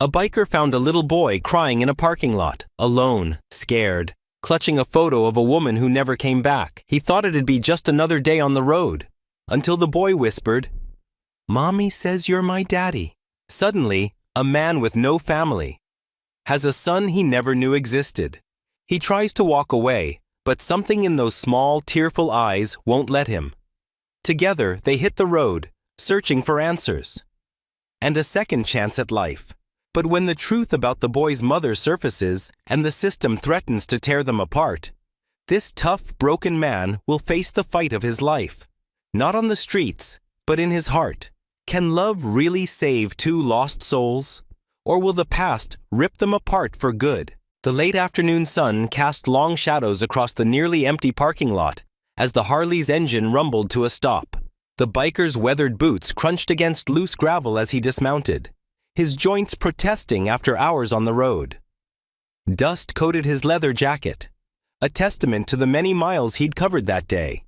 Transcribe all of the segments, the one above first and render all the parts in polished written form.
A biker found a little boy crying in a parking lot, alone, scared, clutching a photo of a woman who never came back. He thought it'd be just another day on the road, until the boy whispered, "Mommy says you're my daddy." Suddenly, a man with no family has a son he never knew existed. He tries to walk away, but something in those small, tearful eyes won't let him. Together, they hit the road, searching for answers and a second chance at life. But when the truth about the boy's mother surfaces and the system threatens to tear them apart, this tough, broken man will face the fight of his life. Not on the streets, but in his heart. Can love really save two lost souls? Or will the past rip them apart for good? The late afternoon sun cast long shadows across the nearly empty parking lot as the Harley's engine rumbled to a stop. The biker's weathered boots crunched against loose gravel as he dismounted, his joints protesting after hours on the road. Dust coated his leather jacket, a testament to the many miles he'd covered that day.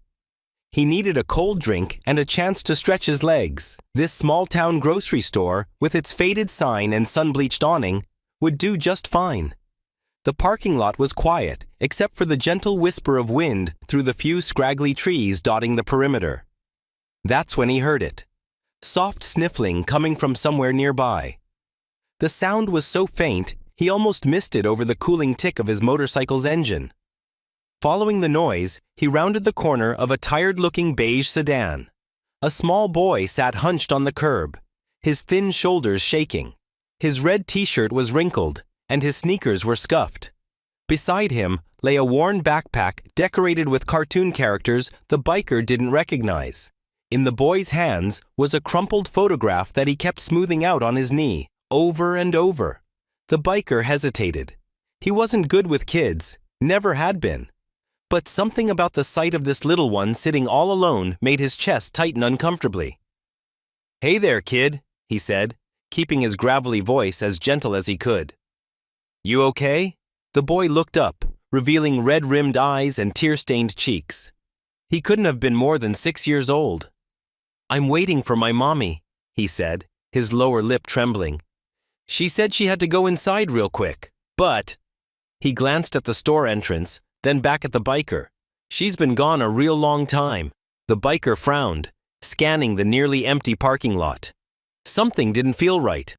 He needed a cold drink and a chance to stretch his legs. This small-town grocery store, with its faded sign and sun-bleached awning, would do just fine. The parking lot was quiet, except for the gentle whisper of wind through the few scraggly trees dotting the perimeter. That's when he heard it. Soft sniffling coming from somewhere nearby. The sound was so faint, he almost missed it over the cooling tick of his motorcycle's engine. Following the noise, he rounded the corner of a tired-looking beige sedan. A small boy sat hunched on the curb, his thin shoulders shaking. His red t-shirt was wrinkled, and his sneakers were scuffed. Beside him lay a worn backpack decorated with cartoon characters the biker didn't recognize. In the boy's hands was a crumpled photograph that he kept smoothing out on his knee, over and over. The biker hesitated. He wasn't good with kids, never had been. But something about the sight of this little one sitting all alone made his chest tighten uncomfortably. "Hey there, kid," he said, keeping his gravelly voice as gentle as he could. "You okay?" The boy looked up, revealing red-rimmed eyes and tear-stained cheeks. He couldn't have been more than 6 years old. "I'm waiting for my mommy," he said, his lower lip trembling. "She said she had to go inside real quick, but—" He glanced at the store entrance, then back at the biker. "She's been gone a real long time." The biker frowned, scanning the nearly empty parking lot. Something didn't feel right.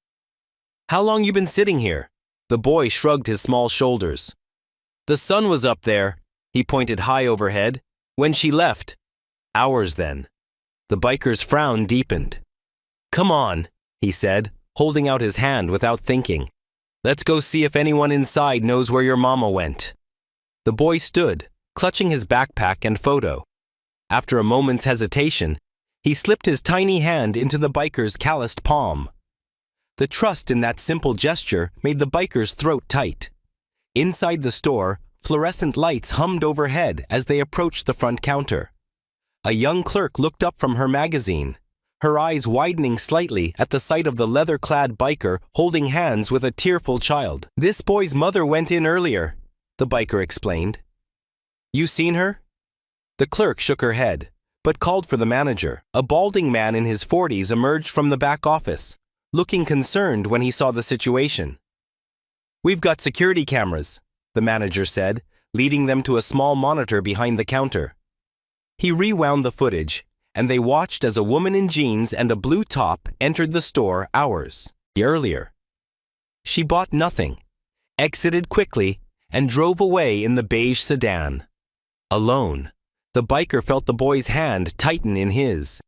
"How long you been sitting here?" The boy shrugged his small shoulders. "The sun was up there," he pointed high overhead, "when she left. Hours then." The biker's frown deepened. "Come on," he said, holding out his hand without thinking. "Let's go see if anyone inside knows where your mama went." The boy stood, clutching his backpack and photo. After a moment's hesitation, he slipped his tiny hand into the biker's calloused palm. The trust in that simple gesture made the biker's throat tight. Inside the store, fluorescent lights hummed overhead as they approached the front counter. A young clerk looked up from her magazine, her eyes widening slightly at the sight of the leather-clad biker holding hands with a tearful child. "This boy's mother went in earlier," the biker explained. "You seen her?" The clerk shook her head, but called for the manager. A balding man in his 40s emerged from the back office, looking concerned when he saw the situation. "We've got security cameras," the manager said, leading them to a small monitor behind the counter. He rewound the footage, and they watched as a woman in jeans and a blue top entered the store hours earlier. She bought nothing, exited quickly, and drove away in the beige sedan. Alone, the biker felt the boy's hand tighten in his.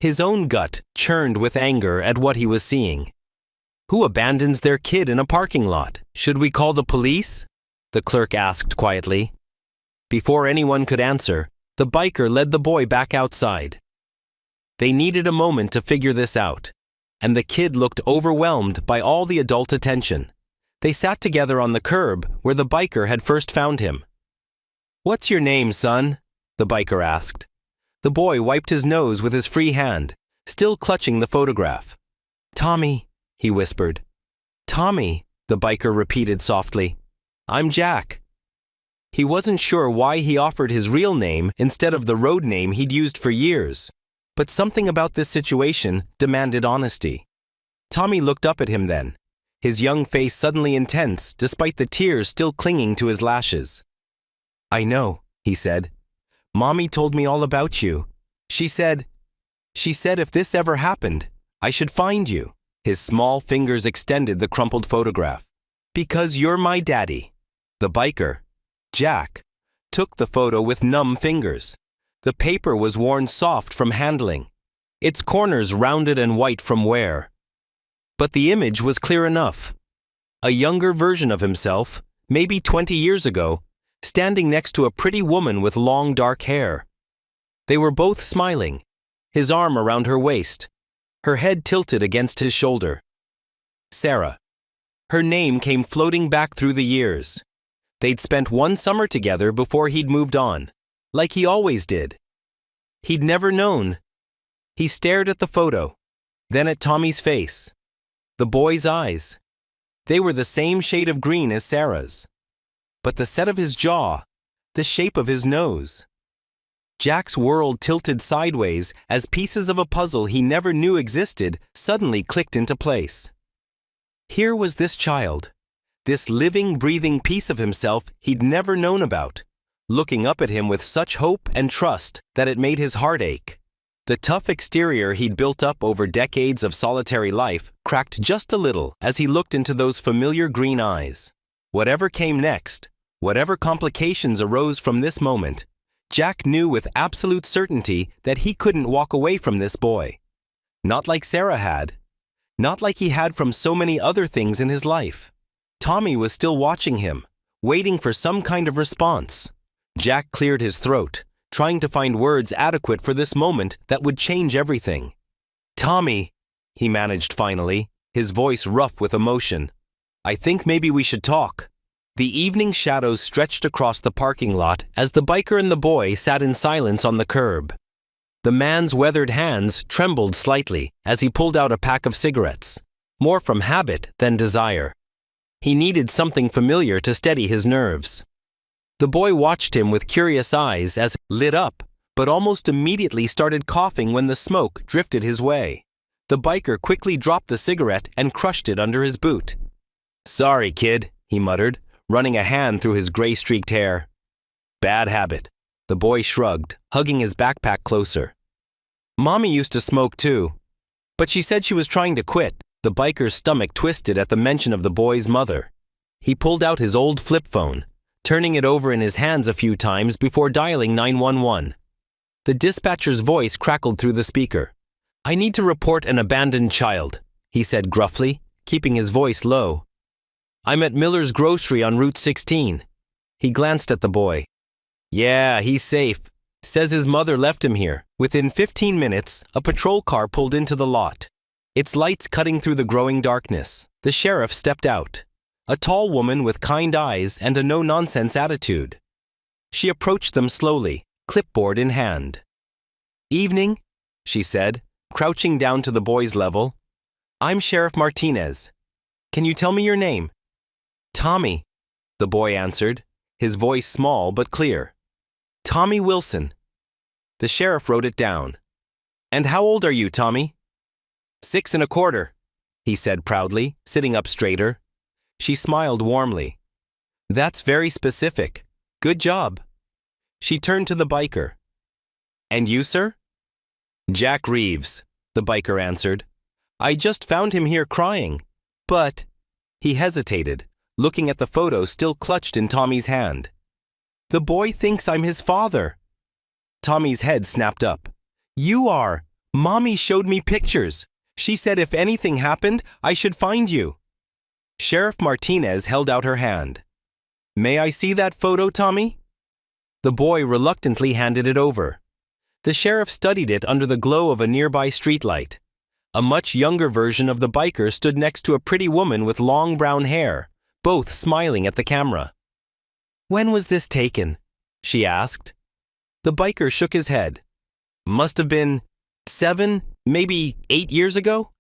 His own gut churned with anger at what he was seeing. Who abandons their kid in a parking lot? "Should we call the police?" the clerk asked quietly. Before anyone could answer, the biker led the boy back outside. They needed a moment to figure this out, and the kid looked overwhelmed by all the adult attention. They sat together on the curb where the biker had first found him. "What's your name, son?" the biker asked. The boy wiped his nose with his free hand, still clutching the photograph. "Tommy," he whispered. "Tommy," the biker repeated softly. "I'm Jack." He wasn't sure why he offered his real name instead of the road name he'd used for years, but something about this situation demanded honesty. Tommy looked up at him then, his young face suddenly intense despite the tears still clinging to his lashes. "I know," he said. "Mommy told me all about you. She said if this ever happened, I should find you." His small fingers extended the crumpled photograph. "Because you're my daddy." The biker, Jack, took the photo with numb fingers. The paper was worn soft from handling, its corners rounded and white from wear. But the image was clear enough. A younger version of himself, maybe 20 years ago, standing next to a pretty woman with long dark hair. They were both smiling, his arm around her waist, her head tilted against his shoulder. Sarah. Her name came floating back through the years. They'd spent one summer together before he'd moved on, like he always did. He'd never known. He stared at the photo, then at Tommy's face. The boy's eyes. They were the same shade of green as Sarah's. But the set of his jaw, the shape of his nose. Jack's world tilted sideways as pieces of a puzzle he never knew existed suddenly clicked into place. Here was this child, this living, breathing piece of himself he'd never known about, looking up at him with such hope and trust that it made his heart ache. The tough exterior he'd built up over decades of solitary life cracked just a little as he looked into those familiar green eyes. Whatever came next, whatever complications arose from this moment, Jack knew with absolute certainty that he couldn't walk away from this boy. Not like Sarah had. Not like he had from so many other things in his life. Tommy was still watching him, waiting for some kind of response. Jack cleared his throat, trying to find words adequate for this moment that would change everything. "Tommy," he managed finally, his voice rough with emotion. "I think maybe we should talk." The evening shadows stretched across the parking lot as the biker and the boy sat in silence on the curb. The man's weathered hands trembled slightly as he pulled out a pack of cigarettes, more from habit than desire. He needed something familiar to steady his nerves. The boy watched him with curious eyes as lit up, but almost immediately started coughing when the smoke drifted his way. The biker quickly dropped the cigarette and crushed it under his boot. "Sorry, kid," he muttered, running a hand through his gray-streaked hair. "Bad habit." The boy shrugged, hugging his backpack closer. "Mommy used to smoke too, but she said she was trying to quit." The biker's stomach twisted at the mention of the boy's mother. He pulled out his old flip phone, turning it over in his hands a few times before dialing 911. The dispatcher's voice crackled through the speaker. "I need to report an abandoned child," he said gruffly, keeping his voice low. "I'm at Miller's Grocery on Route 16. He glanced at the boy. "Yeah, he's safe. Says his mother left him here." Within 15 minutes, a patrol car pulled into the lot, its lights cutting through the growing darkness. The sheriff stepped out. A tall woman with kind eyes and a no-nonsense attitude. She approached them slowly, clipboard in hand. "Evening," she said, crouching down to the boy's level. "I'm Sheriff Martinez. Can you tell me your name?" "Tommy," the boy answered, his voice small but clear. "Tommy Wilson." The sheriff wrote it down. "And how old are you, Tommy?" 6 1/4, he said proudly, sitting up straighter. She smiled warmly. "That's very specific. Good job." She turned to the biker. "And you, sir?" "Jack Reeves," the biker answered. "I just found him here crying, but—" He hesitated, looking at the photo still clutched in Tommy's hand. "The boy thinks I'm his father." Tommy's head snapped up. "You are. Mommy showed me pictures. She said if anything happened, I should find you." Sheriff Martinez held out her hand. "May I see that photo, Tommy?" The boy reluctantly handed it over. The sheriff studied it under the glow of a nearby streetlight. A much younger version of the biker stood next to a pretty woman with long brown hair, both smiling at the camera. "When was this taken?" she asked. The biker shook his head. "Must have been 7, maybe 8 years ago.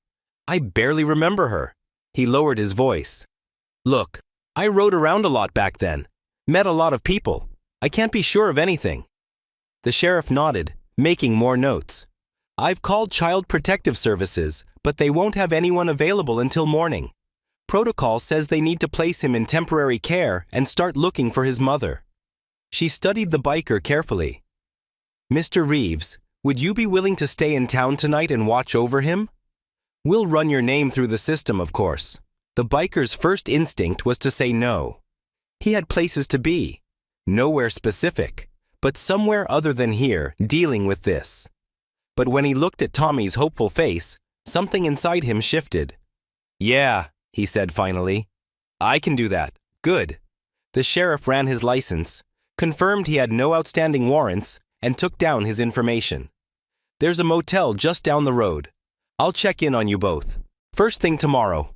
I barely remember her." He lowered his voice. "Look, I rode around a lot back then, met a lot of people. I can't be sure of anything." The sheriff nodded, making more notes. "I've called Child Protective Services, but they won't have anyone available until morning. Protocol says they need to place him in temporary care and start looking for his mother. She studied the biker carefully. Mr. Reeves, would you be willing to stay in town tonight and watch over him? We'll run your name through the system, of course. The biker's first instinct was to say no. He had places to be, nowhere specific, but somewhere other than here, dealing with this. But when he looked at Tommy's hopeful face, something inside him shifted. Yeah, he said finally. I can do that. Good. The sheriff ran his license, confirmed he had no outstanding warrants, and took down his information. There's a motel just down the road. I'll check in on you both. First thing tomorrow.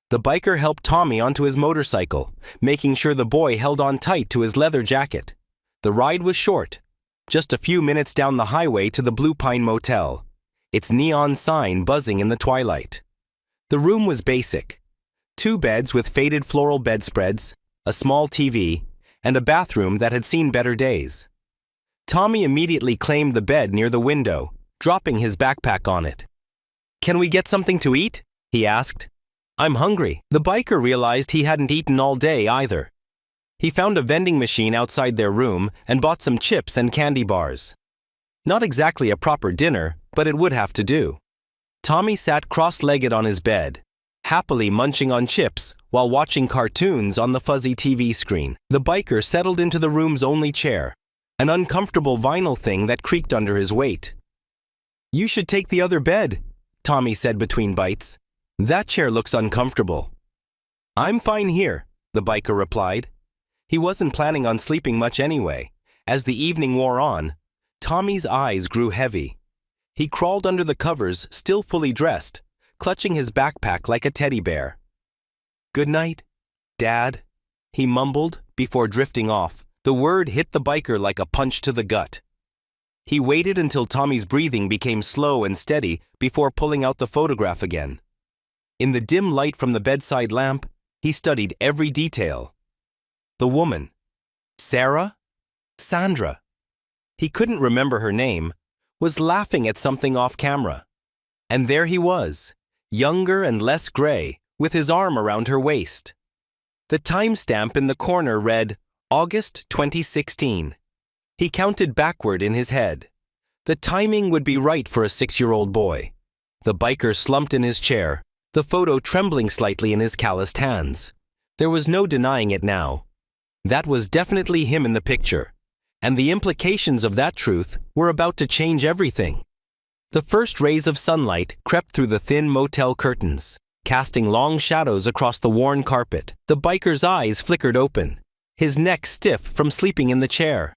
The biker helped Tommy onto his motorcycle, making sure the boy held on tight to his leather jacket. The ride was short, just a few minutes down the highway to the Blue Pine Motel, its neon sign buzzing in the twilight. The room was basic. 2 beds with faded floral bedspreads, a small TV, and a bathroom that had seen better days. Tommy immediately claimed the bed near the window, dropping his backpack on it. Can we get something to eat? He asked. I'm hungry. The biker realized he hadn't eaten all day either. He found a vending machine outside their room and bought some chips and candy bars. Not exactly a proper dinner, but it would have to do. Tommy sat cross-legged on his bed, happily munching on chips while watching cartoons on the fuzzy TV screen. The biker settled into the room's only chair, an uncomfortable vinyl thing that creaked under his weight. You should take the other bed, Tommy said between bites. That chair looks uncomfortable. I'm fine here, the biker replied. He wasn't planning on sleeping much anyway. As the evening wore on, Tommy's eyes grew heavy. He crawled under the covers, still fully dressed, clutching his backpack like a teddy bear. Good night, Dad, he mumbled before drifting off. The word hit the biker like a punch to the gut. He waited until Tommy's breathing became slow and steady before pulling out the photograph again. In the dim light from the bedside lamp, he studied every detail. The woman. Sarah? Sandra. He couldn't remember her name, was laughing at something off camera. And there he was, younger and less gray, with his arm around her waist. The timestamp in the corner read, August 2016. He counted backward in his head. The timing would be right for a 6-year-old boy. The biker slumped in his chair, the photo trembling slightly in his calloused hands. There was no denying it now. That was definitely him in the picture, and the implications of that truth were about to change everything. The first rays of sunlight crept through the thin motel curtains, casting long shadows across the worn carpet. The biker's eyes flickered open, his neck stiff from sleeping in the chair.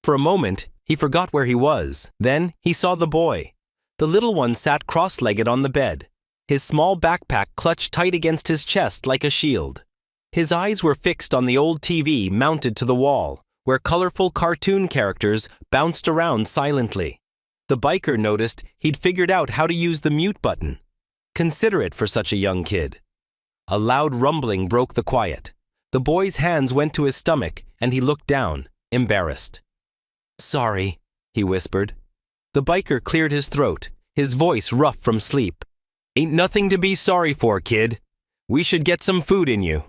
For a moment, he forgot where he was. Then he saw the boy. The little one sat cross-legged on the bed, his small backpack clutched tight against his chest like a shield. His eyes were fixed on the old TV mounted to the wall, where colorful cartoon characters bounced around silently. The biker noticed he'd figured out how to use the mute button. Considerate for such a young kid. A loud rumbling broke the quiet. The boy's hands went to his stomach, and he looked down, embarrassed. Sorry, he whispered. The biker cleared his throat, his voice rough from sleep. Ain't nothing to be sorry for, kid. We should get some food in you.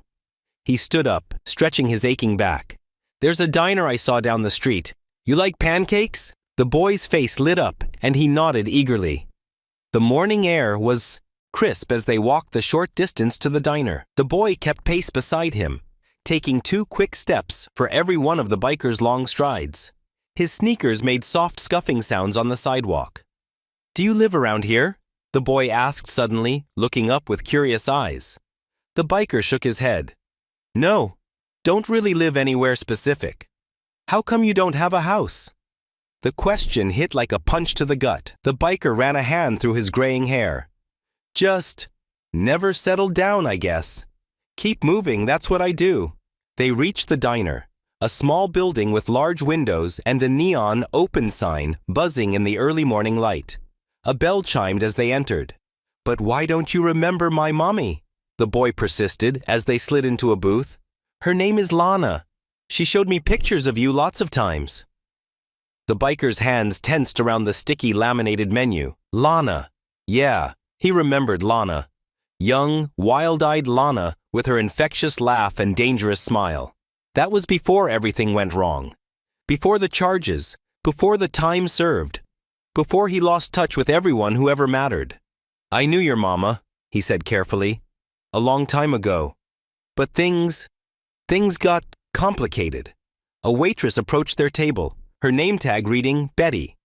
He stood up, stretching his aching back. There's a diner I saw down the street. You like pancakes? The boy's face lit up, and he nodded eagerly. The morning air was crisp as they walked the short distance to the diner. The boy kept pace beside him, taking 2 quick steps for every one of the biker's long strides. His sneakers made soft scuffing sounds on the sidewalk. Do you live around here? The boy asked suddenly, looking up with curious eyes. The biker shook his head. No, don't really live anywhere specific. How come you don't have a house? The question hit like a punch to the gut. The biker ran a hand through his graying hair. Just never settled down, I guess. Keep moving, that's what I do. They reached the diner, a small building with large windows and a neon open sign buzzing in the early morning light. A bell chimed as they entered. But why don't you remember my mommy? The boy persisted as they slid into a booth. Her name is Lana. She showed me pictures of you lots of times. The biker's hands tensed around the sticky laminated menu. Lana. Yeah, he remembered Lana. Young, wild-eyed Lana with her infectious laugh and dangerous smile. That was before everything went wrong. Before the charges, before the time served, before he lost touch with everyone who ever mattered. I knew your mama, he said carefully, a long time ago. But things got complicated. A waitress approached their table, her name tag reading Betty.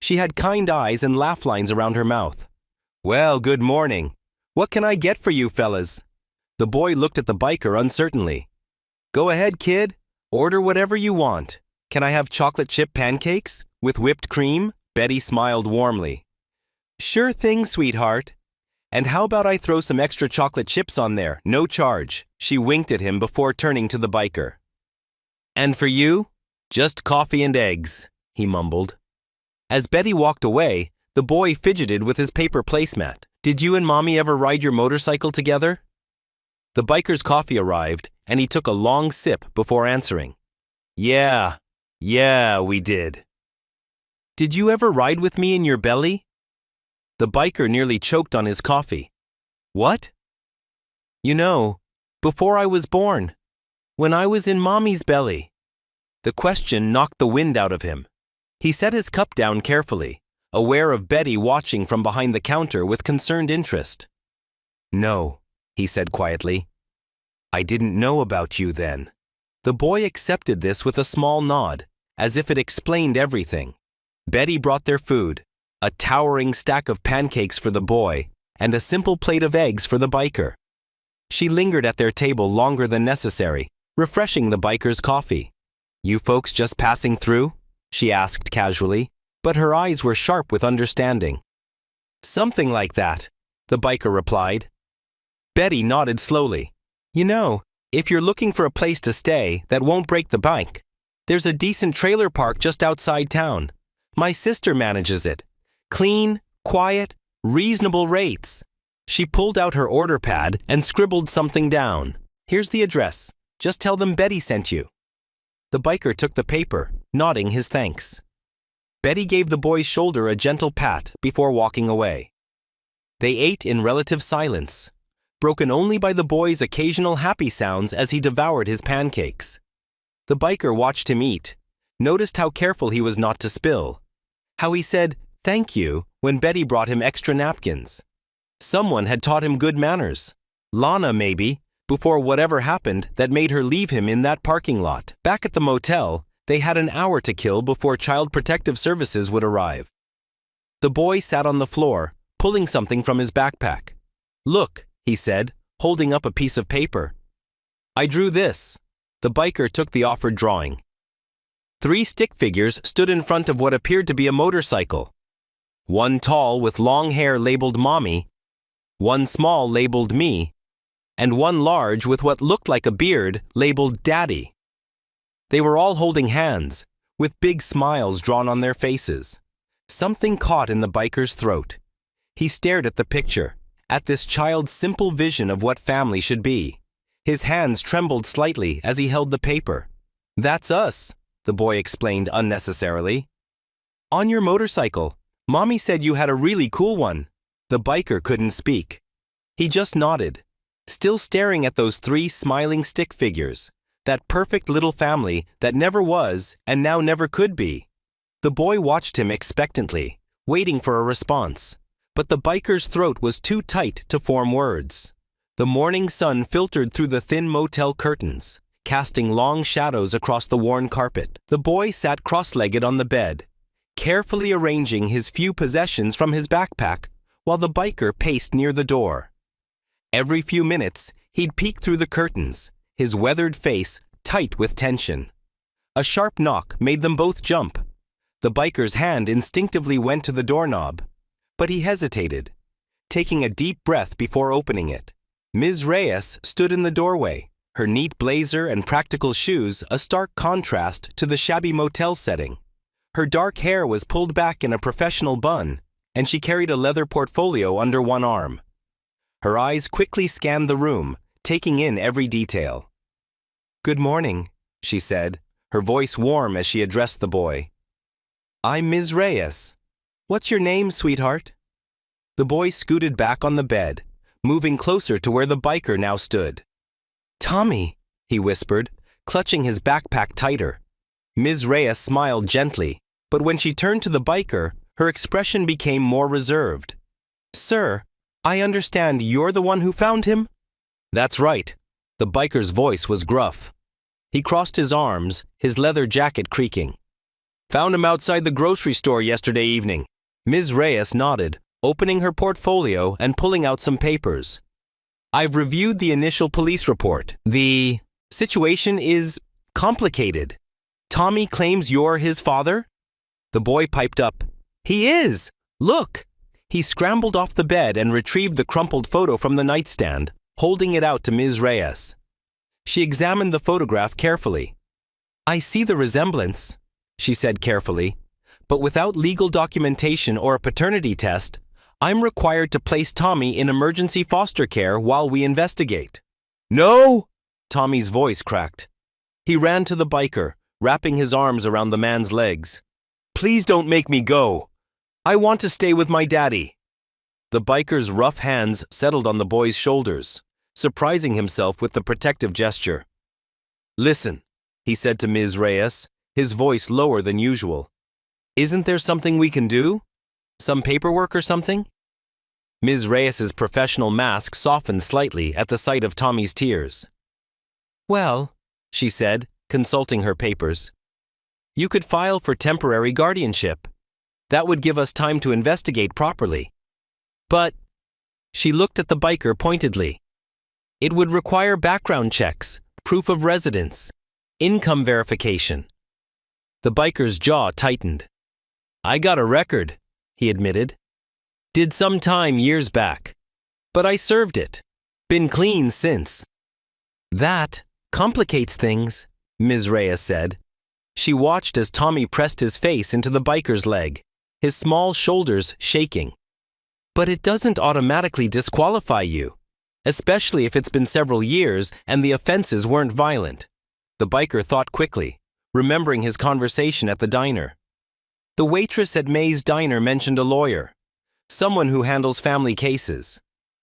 She had kind eyes and laugh lines around her mouth. Well, good morning. What can I get for you fellas? The boy looked at the biker uncertainly. Go ahead, kid. Order whatever you want. Can I have chocolate chip pancakes? With whipped cream? Betty smiled warmly. Sure thing, sweetheart. And how about I throw some extra chocolate chips on there, no charge? She winked at him before turning to the biker. And for you? Just coffee and eggs, he mumbled. As Betty walked away, the boy fidgeted with his paper placemat. Did you and Mommy ever ride your motorcycle together? The biker's coffee arrived, and he took a long sip before answering. Yeah, we did. Did you ever ride with me in your belly? The biker nearly choked on his coffee. What? You know, before I was born, when I was in Mommy's belly. The question knocked the wind out of him. He set his cup down carefully, aware of Betty watching from behind the counter with concerned interest. No, he said quietly. I didn't know about you then. The boy accepted this with a small nod, as if it explained everything. Betty brought their food, a towering stack of pancakes for the boy, and a simple plate of eggs for the biker. She lingered at their table longer than necessary, refreshing the biker's coffee. You folks just passing through? She asked casually, but her eyes were sharp with understanding. Something like that, the biker replied. Betty nodded slowly. You know, if you're looking for a place to stay that won't break the bank, there's a decent trailer park just outside town. My sister manages it. Clean, quiet, reasonable rates. She pulled out her order pad and scribbled something down. Here's the address. Just tell them Betty sent you. The biker took the paper, nodding his thanks. Betty gave the boy's shoulder a gentle pat before walking away. They ate in relative silence, broken only by the boy's occasional happy sounds as he devoured his pancakes. The biker watched him eat, noticed how careful he was not to spill, how he said thank you when Betty brought him extra napkins. Someone had taught him good manners. Lana, maybe, before whatever happened that made her leave him in that parking lot. Back at the motel, they had an hour to kill before Child Protective Services would arrive. The boy sat on the floor, pulling something from his backpack. Look, he said, holding up a piece of paper. I drew this. The biker took the offered drawing. 3 stick figures stood in front of what appeared to be a motorcycle. One tall with long hair labeled Mommy, one small labeled Me, and one large with what looked like a beard labeled Daddy. They were all holding hands, with big smiles drawn on their faces. Something caught in the biker's throat. He stared at the picture, at this child's simple vision of what family should be. His hands trembled slightly as he held the paper. That's us, the boy explained unnecessarily. On your motorcycle. Mommy said you had a really cool one. The biker couldn't speak. He just nodded, still staring at those 3 smiling stick figures, that perfect little family that never was and now never could be. The boy watched him expectantly, waiting for a response, but the biker's throat was too tight to form words. The morning sun filtered through the thin motel curtains, casting long shadows across the worn carpet. The boy sat cross-legged on the bed, carefully arranging his few possessions from his backpack while the biker paced near the door. Every few minutes, he'd peek through the curtains, his weathered face tight with tension. A sharp knock made them both jump. The biker's hand instinctively went to the doorknob, but he hesitated, taking a deep breath before opening it. Ms. Reyes stood in the doorway, her neat blazer and practical shoes a stark contrast to the shabby motel setting. Her dark hair was pulled back in a professional bun, and she carried a leather portfolio under one arm. Her eyes quickly scanned the room, taking in every detail. Good morning, she said, her voice warm as she addressed the boy. I'm Ms. Reyes. What's your name, sweetheart? The boy scooted back on the bed, moving closer to where the biker now stood. "Tommy," he whispered, clutching his backpack tighter. Ms. Reyes smiled gently, but when she turned to the biker, her expression became more reserved. "Sir, I understand you're the one who found him?" "That's right." The biker's voice was gruff. He crossed his arms, his leather jacket creaking. "Found him outside the grocery store yesterday evening." Ms. Reyes nodded, opening her portfolio and pulling out some papers. "I've reviewed the initial police report. The situation is complicated. Tommy claims you're his father?" The boy piped up. "He is! Look!" He scrambled off the bed and retrieved the crumpled photo from the nightstand, holding it out to Ms. Reyes. She examined the photograph carefully. "I see the resemblance," she said carefully, "but without legal documentation or a paternity test, I'm required to place Tommy in emergency foster care while we investigate." "No!" Tommy's voice cracked. He ran to the biker, wrapping his arms around the man's legs. "Please don't make me go. I want to stay with my daddy." The biker's rough hands settled on the boy's shoulders, surprising himself with the protective gesture. "Listen," he said to Ms. Reyes, his voice lower than usual. "Isn't there something we can do? Some paperwork or something?" Ms. Reyes's professional mask softened slightly at the sight of Tommy's tears. "Well," she said, consulting her papers, "you could file for temporary guardianship. That would give us time to investigate properly. But," she looked at the biker pointedly, "it would require background checks, proof of residence, income verification." The biker's jaw tightened. "I got a record," he admitted. "Did some time years back. But I served it. Been clean since." "That complicates things," Ms. Reyes said. She watched as Tommy pressed his face into the biker's leg, his small shoulders shaking. "But it doesn't automatically disqualify you, especially if it's been several years and the offenses weren't violent." The biker thought quickly, remembering his conversation at the diner. The waitress at May's diner mentioned a lawyer, someone who handles family cases.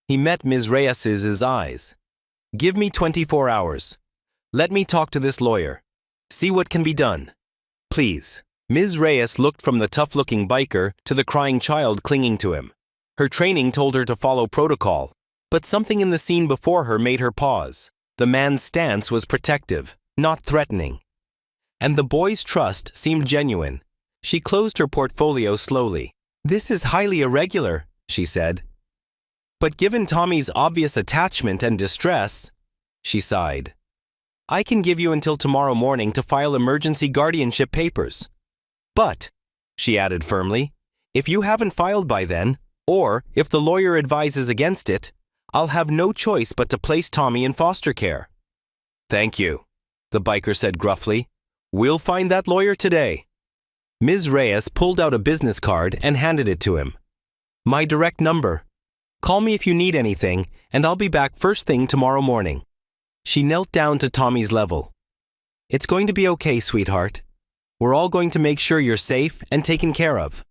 He met Ms. Reyes's eyes. "Give me 24 hours. Let me talk to this lawyer. See what can be done. Please." Ms. Reyes looked from the tough-looking biker to the crying child clinging to him. Her training told her to follow protocol, but something in the scene before her made her pause. The man's stance was protective, not threatening. And the boy's trust seemed genuine. She closed her portfolio slowly. "This is highly irregular," she said. "But given Tommy's obvious attachment and distress," she sighed, "I can give you until tomorrow morning to file emergency guardianship papers. But," she added firmly, "if you haven't filed by then, or if the lawyer advises against it, I'll have no choice but to place Tommy in foster care." "Thank you," the biker said gruffly. "We'll find that lawyer today." Ms. Reyes pulled out a business card and handed it to him. "My direct number. Call me if you need anything, and I'll be back first thing tomorrow morning." She knelt down to Tommy's level. "It's going to be okay, sweetheart. We're all going to make sure you're safe and taken care of."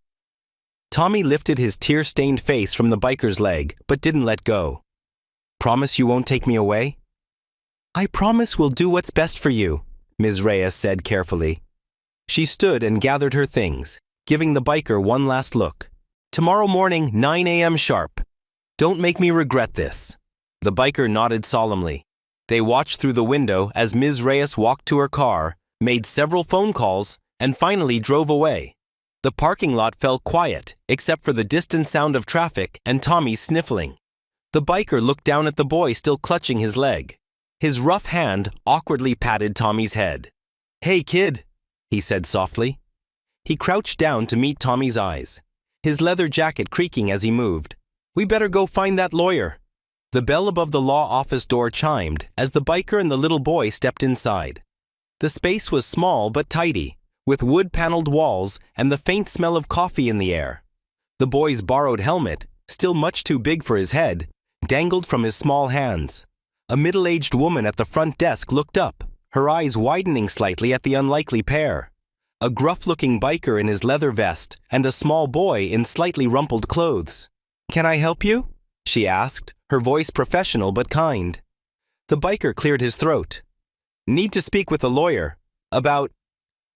Tommy lifted his tear-stained face from the biker's leg, but didn't let go. "Promise you won't take me away?" "I promise we'll do what's best for you," Ms. Reyes said carefully. She stood and gathered her things, giving the biker one last look. "Tomorrow morning, 9 a.m. sharp. Don't make me regret this." The biker nodded solemnly. They watched through the window as Ms. Reyes walked to her car, made several phone calls, and finally drove away. The parking lot fell quiet, except for the distant sound of traffic and Tommy sniffling. The biker looked down at the boy still clutching his leg. His rough hand awkwardly patted Tommy's head. "Hey, kid," he said softly. He crouched down to meet Tommy's eyes, his leather jacket creaking as he moved. "We better go find that lawyer." The bell above the law office door chimed as the biker and the little boy stepped inside. The space was small but tidy, with wood-paneled walls and the faint smell of coffee in the air. The boy's borrowed helmet, still much too big for his head, dangled from his small hands. A middle-aged woman at the front desk looked up, her eyes widening slightly at the unlikely pair. A gruff-looking biker in his leather vest and a small boy in slightly rumpled clothes. "Can I help you?" she asked, her voice professional but kind. The biker cleared his throat. Need to speak with a lawyer. About…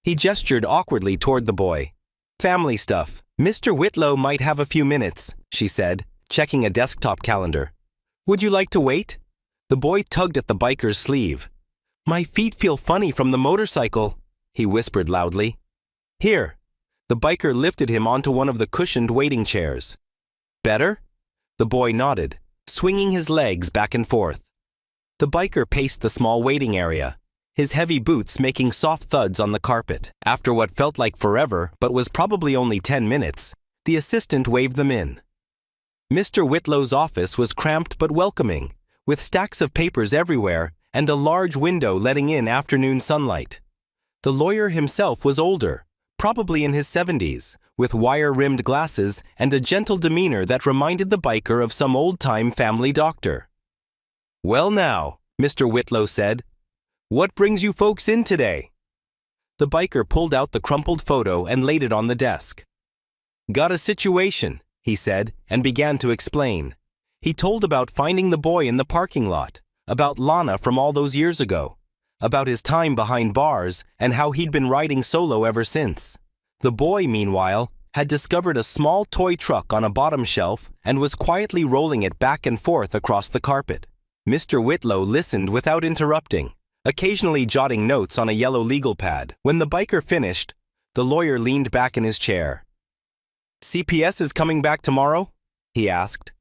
He gestured awkwardly toward the boy. Family stuff. Mr. Whitlow might have a few minutes, she said, checking a desktop calendar. Would you like to wait? The boy tugged at the biker's sleeve. My feet feel funny from the motorcycle, he whispered loudly. Here. The biker lifted him onto one of the cushioned waiting chairs. Better? The boy nodded, swinging his legs back and forth. The biker paced the small waiting area, his heavy boots making soft thuds on the carpet. After what felt like forever but was probably only 10 minutes, the assistant waved them in. Mr. Whitlow's office was cramped but welcoming, with stacks of papers everywhere and a large window letting in afternoon sunlight. The lawyer himself was older, probably in his 70s, with wire-rimmed glasses and a gentle demeanor that reminded the biker of some old-time family doctor. Well now, Mr. Whitlow said, what brings you folks in today? The biker pulled out the crumpled photo and laid it on the desk. Got a situation, he said, and began to explain. He told about finding the boy in the parking lot, about Lana from all those years ago, about his time behind bars and how he'd been riding solo ever since. The boy, meanwhile, had discovered a small toy truck on a bottom shelf and was quietly rolling it back and forth across the carpet. Mr. Whitlow listened without interrupting, occasionally jotting notes on a yellow legal pad. When the biker finished, the lawyer leaned back in his chair. CPS is coming back tomorrow? He asked.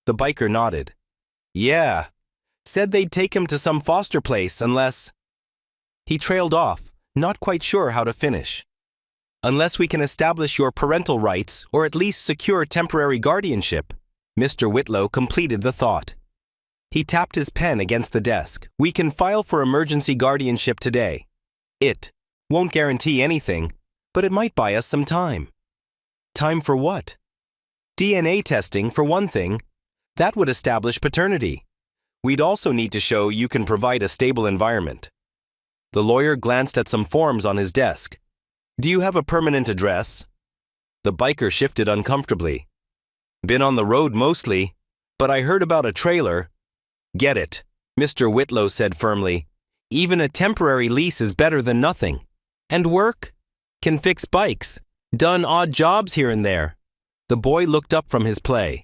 The biker nodded. Yeah. Said they'd take him to some foster place unless… He trailed off, not quite sure how to finish. Unless we can establish your parental rights or at least secure temporary guardianship, Mr. Whitlow completed the thought. He tapped his pen against the desk. We can file for emergency guardianship today. It won't guarantee anything, but it might buy us some time. Time for what? DNA testing, for one thing. That would establish paternity. We'd also need to show you can provide a stable environment. The lawyer glanced at some forms on his desk. Do you have a permanent address? The biker shifted uncomfortably. Been on the road mostly, but I heard about a trailer. Get it, Mr. Whitlow said firmly. Even a temporary lease is better than nothing. And work? Can fix bikes. Done odd jobs here and there. The boy looked up from his play.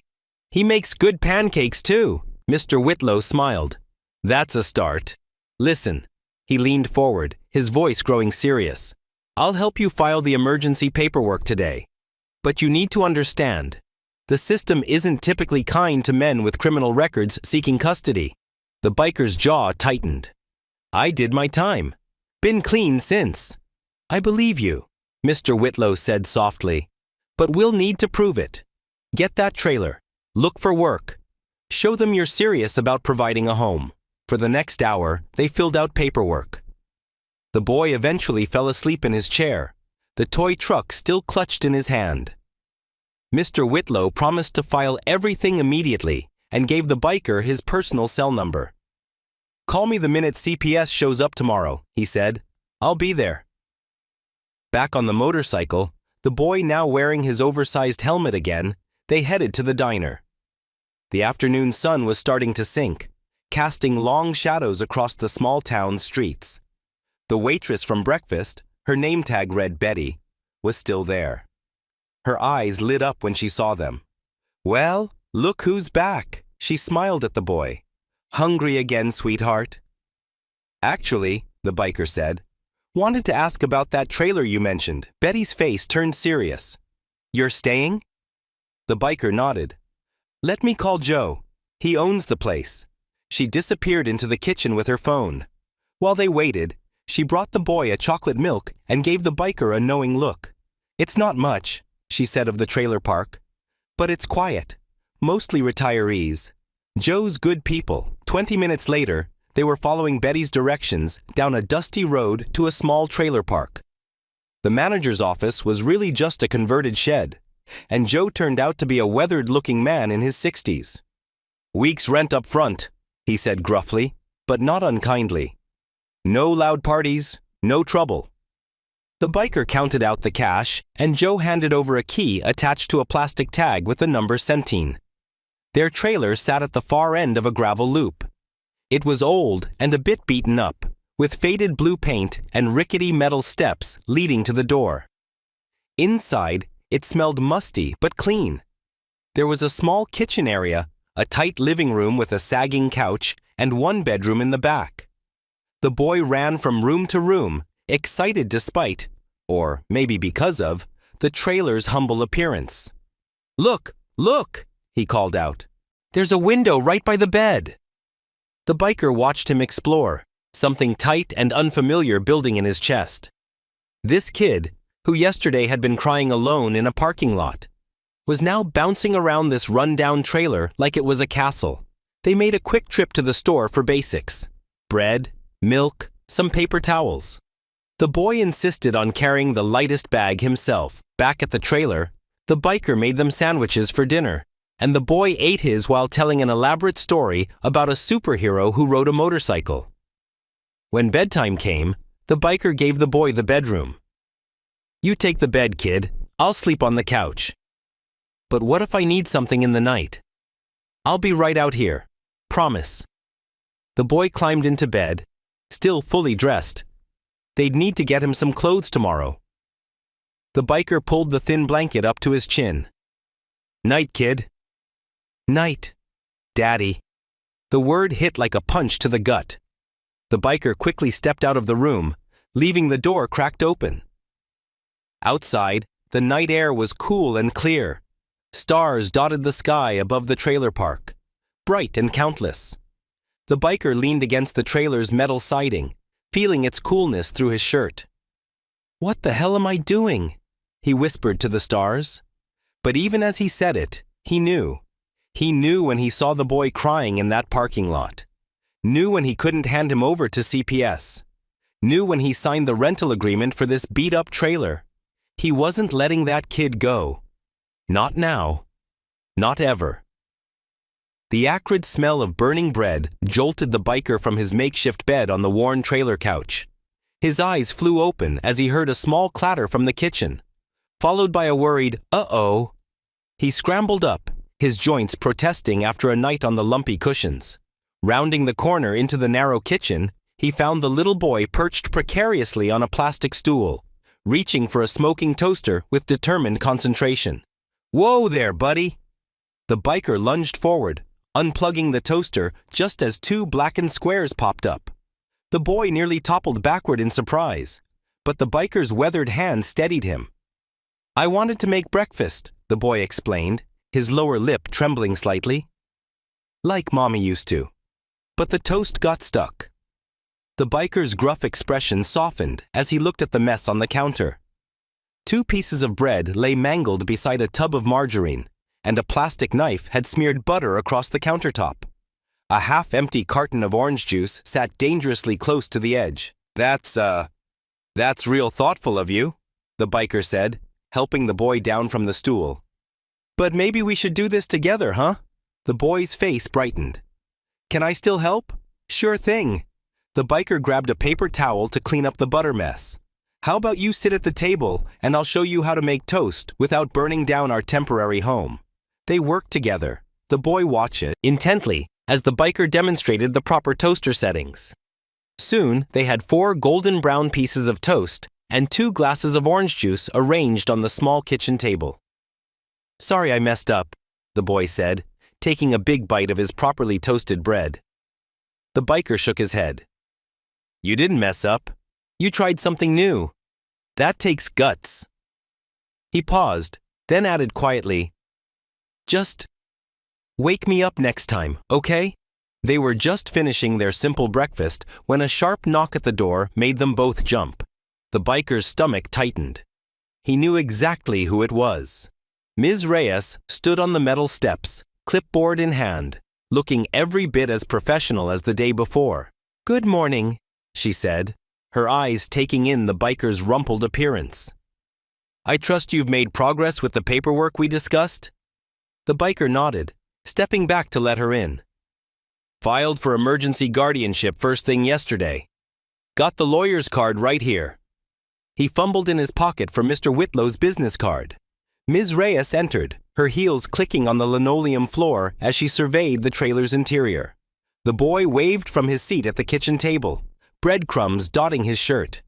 He makes good pancakes too. Mr. Whitlow smiled. That's a start. Listen. He leaned forward, his voice growing serious. I'll help you file the emergency paperwork today. But you need to understand. The system isn't typically kind to men with criminal records seeking custody. The biker's jaw tightened. I did my time. Been clean since. I believe you, Mr. Whitlow said softly. But we'll need to prove it. Get that trailer. Look for work. Show them you're serious about providing a home. For the next hour, they filled out paperwork. The boy eventually fell asleep in his chair, the toy truck still clutched in his hand. Mr. Whitlow promised to file everything immediately and gave the biker his personal cell number. Call me the minute CPS shows up tomorrow, he said. I'll be there. Back on the motorcycle, the boy now wearing his oversized helmet again, they headed to the diner. The afternoon sun was starting to sink, casting long shadows across the small town's streets. The waitress from breakfast, her name tag read Betty, was still there. Her eyes lit up when she saw them. Well, look who's back, she smiled at the boy. Hungry again, sweetheart? Actually, the biker said, wanted to ask about that trailer you mentioned. Betty's face turned serious. You're staying? The biker nodded. Let me call Joe. He owns the place. She disappeared into the kitchen with her phone. While they waited, she brought the boy a chocolate milk and gave the biker a knowing look. It's not much, she said of the trailer park. But it's quiet. Mostly retirees. Joe's good people. 20 minutes later, they were following Betty's directions down a dusty road to a small trailer park. The manager's office was really just a converted shed, and Joe turned out to be a weathered-looking man in his 60s. Week's rent up front, he said gruffly, but not unkindly. No loud parties, no trouble. The biker counted out the cash, and Joe handed over a key attached to a plastic tag with the number Centene. Their trailer sat at the far end of a gravel loop. It was old and a bit beaten up, with faded blue paint and rickety metal steps leading to the door. Inside, it smelled musty but clean. There was a small kitchen area, a tight living room with a sagging couch, and one bedroom in the back. The boy ran from room to room, excited despite, or maybe because of, the trailer's humble appearance. "Look, look!" he called out. "There's a window right by the bed." The biker watched him explore, something tight and unfamiliar building in his chest. This kid, who yesterday had been crying alone in a parking lot, was now bouncing around this run-down trailer like it was a castle. They made a quick trip to the store for basics: bread, milk, some paper towels. The boy insisted on carrying the lightest bag himself. Back at the trailer, the biker made them sandwiches for dinner, and the boy ate his while telling an elaborate story about a superhero who rode a motorcycle. When bedtime came, the biker gave the boy the bedroom. "You take the bed, kid. I'll sleep on the couch." "But what if I need something in the night?" "I'll be right out here. Promise." The boy climbed into bed, still fully dressed. They'd need to get him some clothes tomorrow. The biker pulled the thin blanket up to his chin. "Night, kid." "Night, Daddy." The word hit like a punch to the gut. The biker quickly stepped out of the room, leaving the door cracked open. Outside, the night air was cool and clear. Stars dotted the sky above the trailer park, bright and countless. The biker leaned against the trailer's metal siding, feeling its coolness through his shirt. "What the hell am I doing?" he whispered to the stars. But even as he said it, he knew. He knew when he saw the boy crying in that parking lot. Knew when he couldn't hand him over to CPS. Knew when he signed the rental agreement for this beat-up trailer. He wasn't letting that kid go. Not now. Not ever. The acrid smell of burning bread jolted the biker from his makeshift bed on the worn trailer couch. His eyes flew open as he heard a small clatter from the kitchen, followed by a worried, "Uh-oh." He scrambled up, his joints protesting after a night on the lumpy cushions. Rounding the corner into the narrow kitchen, he found the little boy perched precariously on a plastic stool, reaching for a smoking toaster with determined concentration. "Whoa there, buddy!" The biker lunged forward, unplugging the toaster just as two blackened squares popped up. The boy nearly toppled backward in surprise, but the biker's weathered hand steadied him. "I wanted to make breakfast," the boy explained, his lower lip trembling slightly. "Like Mommy used to." But the toast got stuck. The biker's gruff expression softened as he looked at the mess on the counter. 2 pieces of bread lay mangled beside a tub of margarine, and a plastic knife had smeared butter across the countertop. A half-empty carton of orange juice sat dangerously close to the edge. That's real thoughtful of you," the biker said, helping the boy down from the stool. "But maybe we should do this together, huh?" The boy's face brightened. "Can I still help?" "Sure thing." The biker grabbed a paper towel to clean up the butter mess. "How about you sit at the table and I'll show you how to make toast without burning down our temporary home." They worked together. The boy watched it intently as the biker demonstrated the proper toaster settings. Soon, they had 4 golden brown pieces of toast and 2 glasses of orange juice arranged on the small kitchen table. "Sorry I messed up," the boy said, taking a big bite of his properly toasted bread. The biker shook his head. "You didn't mess up. You tried something new. That takes guts." He paused, then added quietly, "Just wake me up next time, okay?" They were just finishing their simple breakfast when a sharp knock at the door made them both jump. The biker's stomach tightened. He knew exactly who it was. Ms. Reyes stood on the metal steps, clipboard in hand, looking every bit as professional as the day before. "Good morning," she said, her eyes taking in the biker's rumpled appearance. "I trust you've made progress with the paperwork we discussed?" The biker nodded, stepping back to let her in. "Filed for emergency guardianship first thing yesterday. Got the lawyer's card right here." He fumbled in his pocket for Mr. Whitlow's business card. Ms. Reyes entered, her heels clicking on the linoleum floor as she surveyed the trailer's interior. The boy waved from his seat at the kitchen table, breadcrumbs dotting his shirt.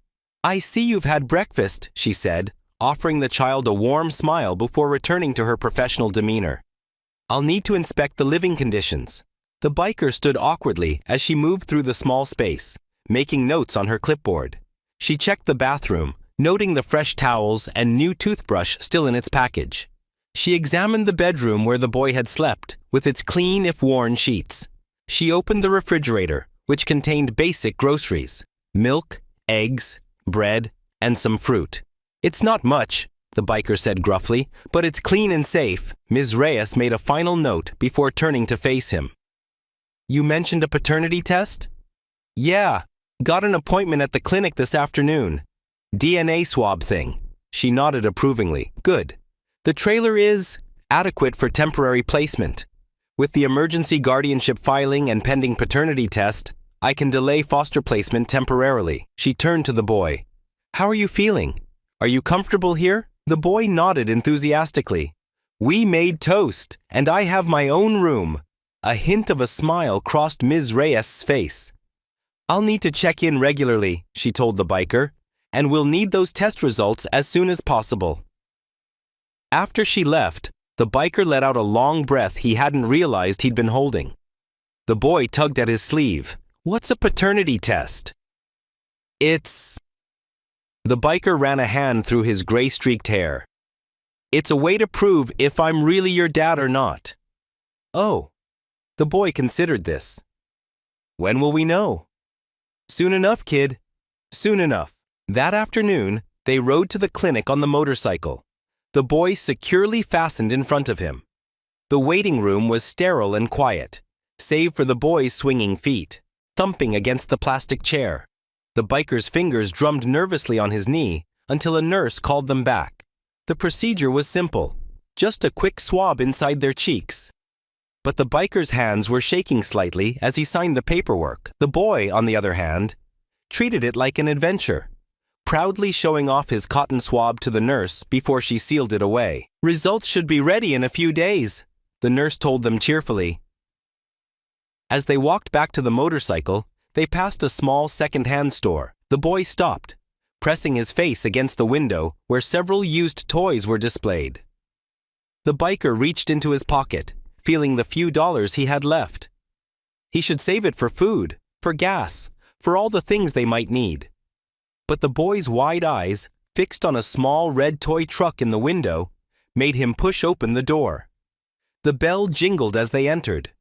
"I see you've had breakfast," she said, offering the child a warm smile before returning to her professional demeanor. "I'll need to inspect the living conditions." The biker stood awkwardly as she moved through the small space, making notes on her clipboard. She checked the bathroom, noting the fresh towels and new toothbrush still in its package. She examined the bedroom where the boy had slept, with its clean if worn sheets. She opened the refrigerator, which contained basic groceries: milk, eggs, bread, and some fruit. "It's not much," the biker said gruffly, "but it's clean and safe." Ms. Reyes made a final note before turning to face him. "You mentioned a paternity test?" "Yeah, got an appointment at the clinic this afternoon. DNA swab thing." She nodded approvingly. "Good. The trailer is adequate for temporary placement. With the emergency guardianship filing and pending paternity test, I can delay foster placement temporarily." She turned to the boy. "How are you feeling? Are you comfortable here?" The boy nodded enthusiastically. "We made toast, and I have my own room." A hint of a smile crossed Ms. Reyes' face. "I'll need to check in regularly," she told the biker, "and we'll need those test results as soon as possible." After she left, the biker let out a long breath he hadn't realized he'd been holding. The boy tugged at his sleeve. "What's a paternity test?" The biker ran a hand through his gray-streaked hair. "It's a way to prove if I'm really your dad or not." "Oh." The boy considered this. "When will we know?" "Soon enough, kid. Soon enough." That afternoon, they rode to the clinic on the motorcycle, the boy securely fastened in front of him. The waiting room was sterile and quiet, save for the boy's swinging feet, thumping against the plastic chair. The biker's fingers drummed nervously on his knee until a nurse called them back. The procedure was simple, just a quick swab inside their cheeks. But the biker's hands were shaking slightly as he signed the paperwork. The boy, on the other hand, treated it like an adventure, proudly showing off his cotton swab to the nurse before she sealed it away. "Results should be ready in a few days," the nurse told them cheerfully. As they walked back to the motorcycle, they passed a small second-hand store. The boy stopped, pressing his face against the window where several used toys were displayed. The biker reached into his pocket, feeling the few dollars he had left. He should save it for food, for gas, for all the things they might need. But the boy's wide eyes, fixed on a small red toy truck in the window, made him push open the door. The bell jingled as they entered.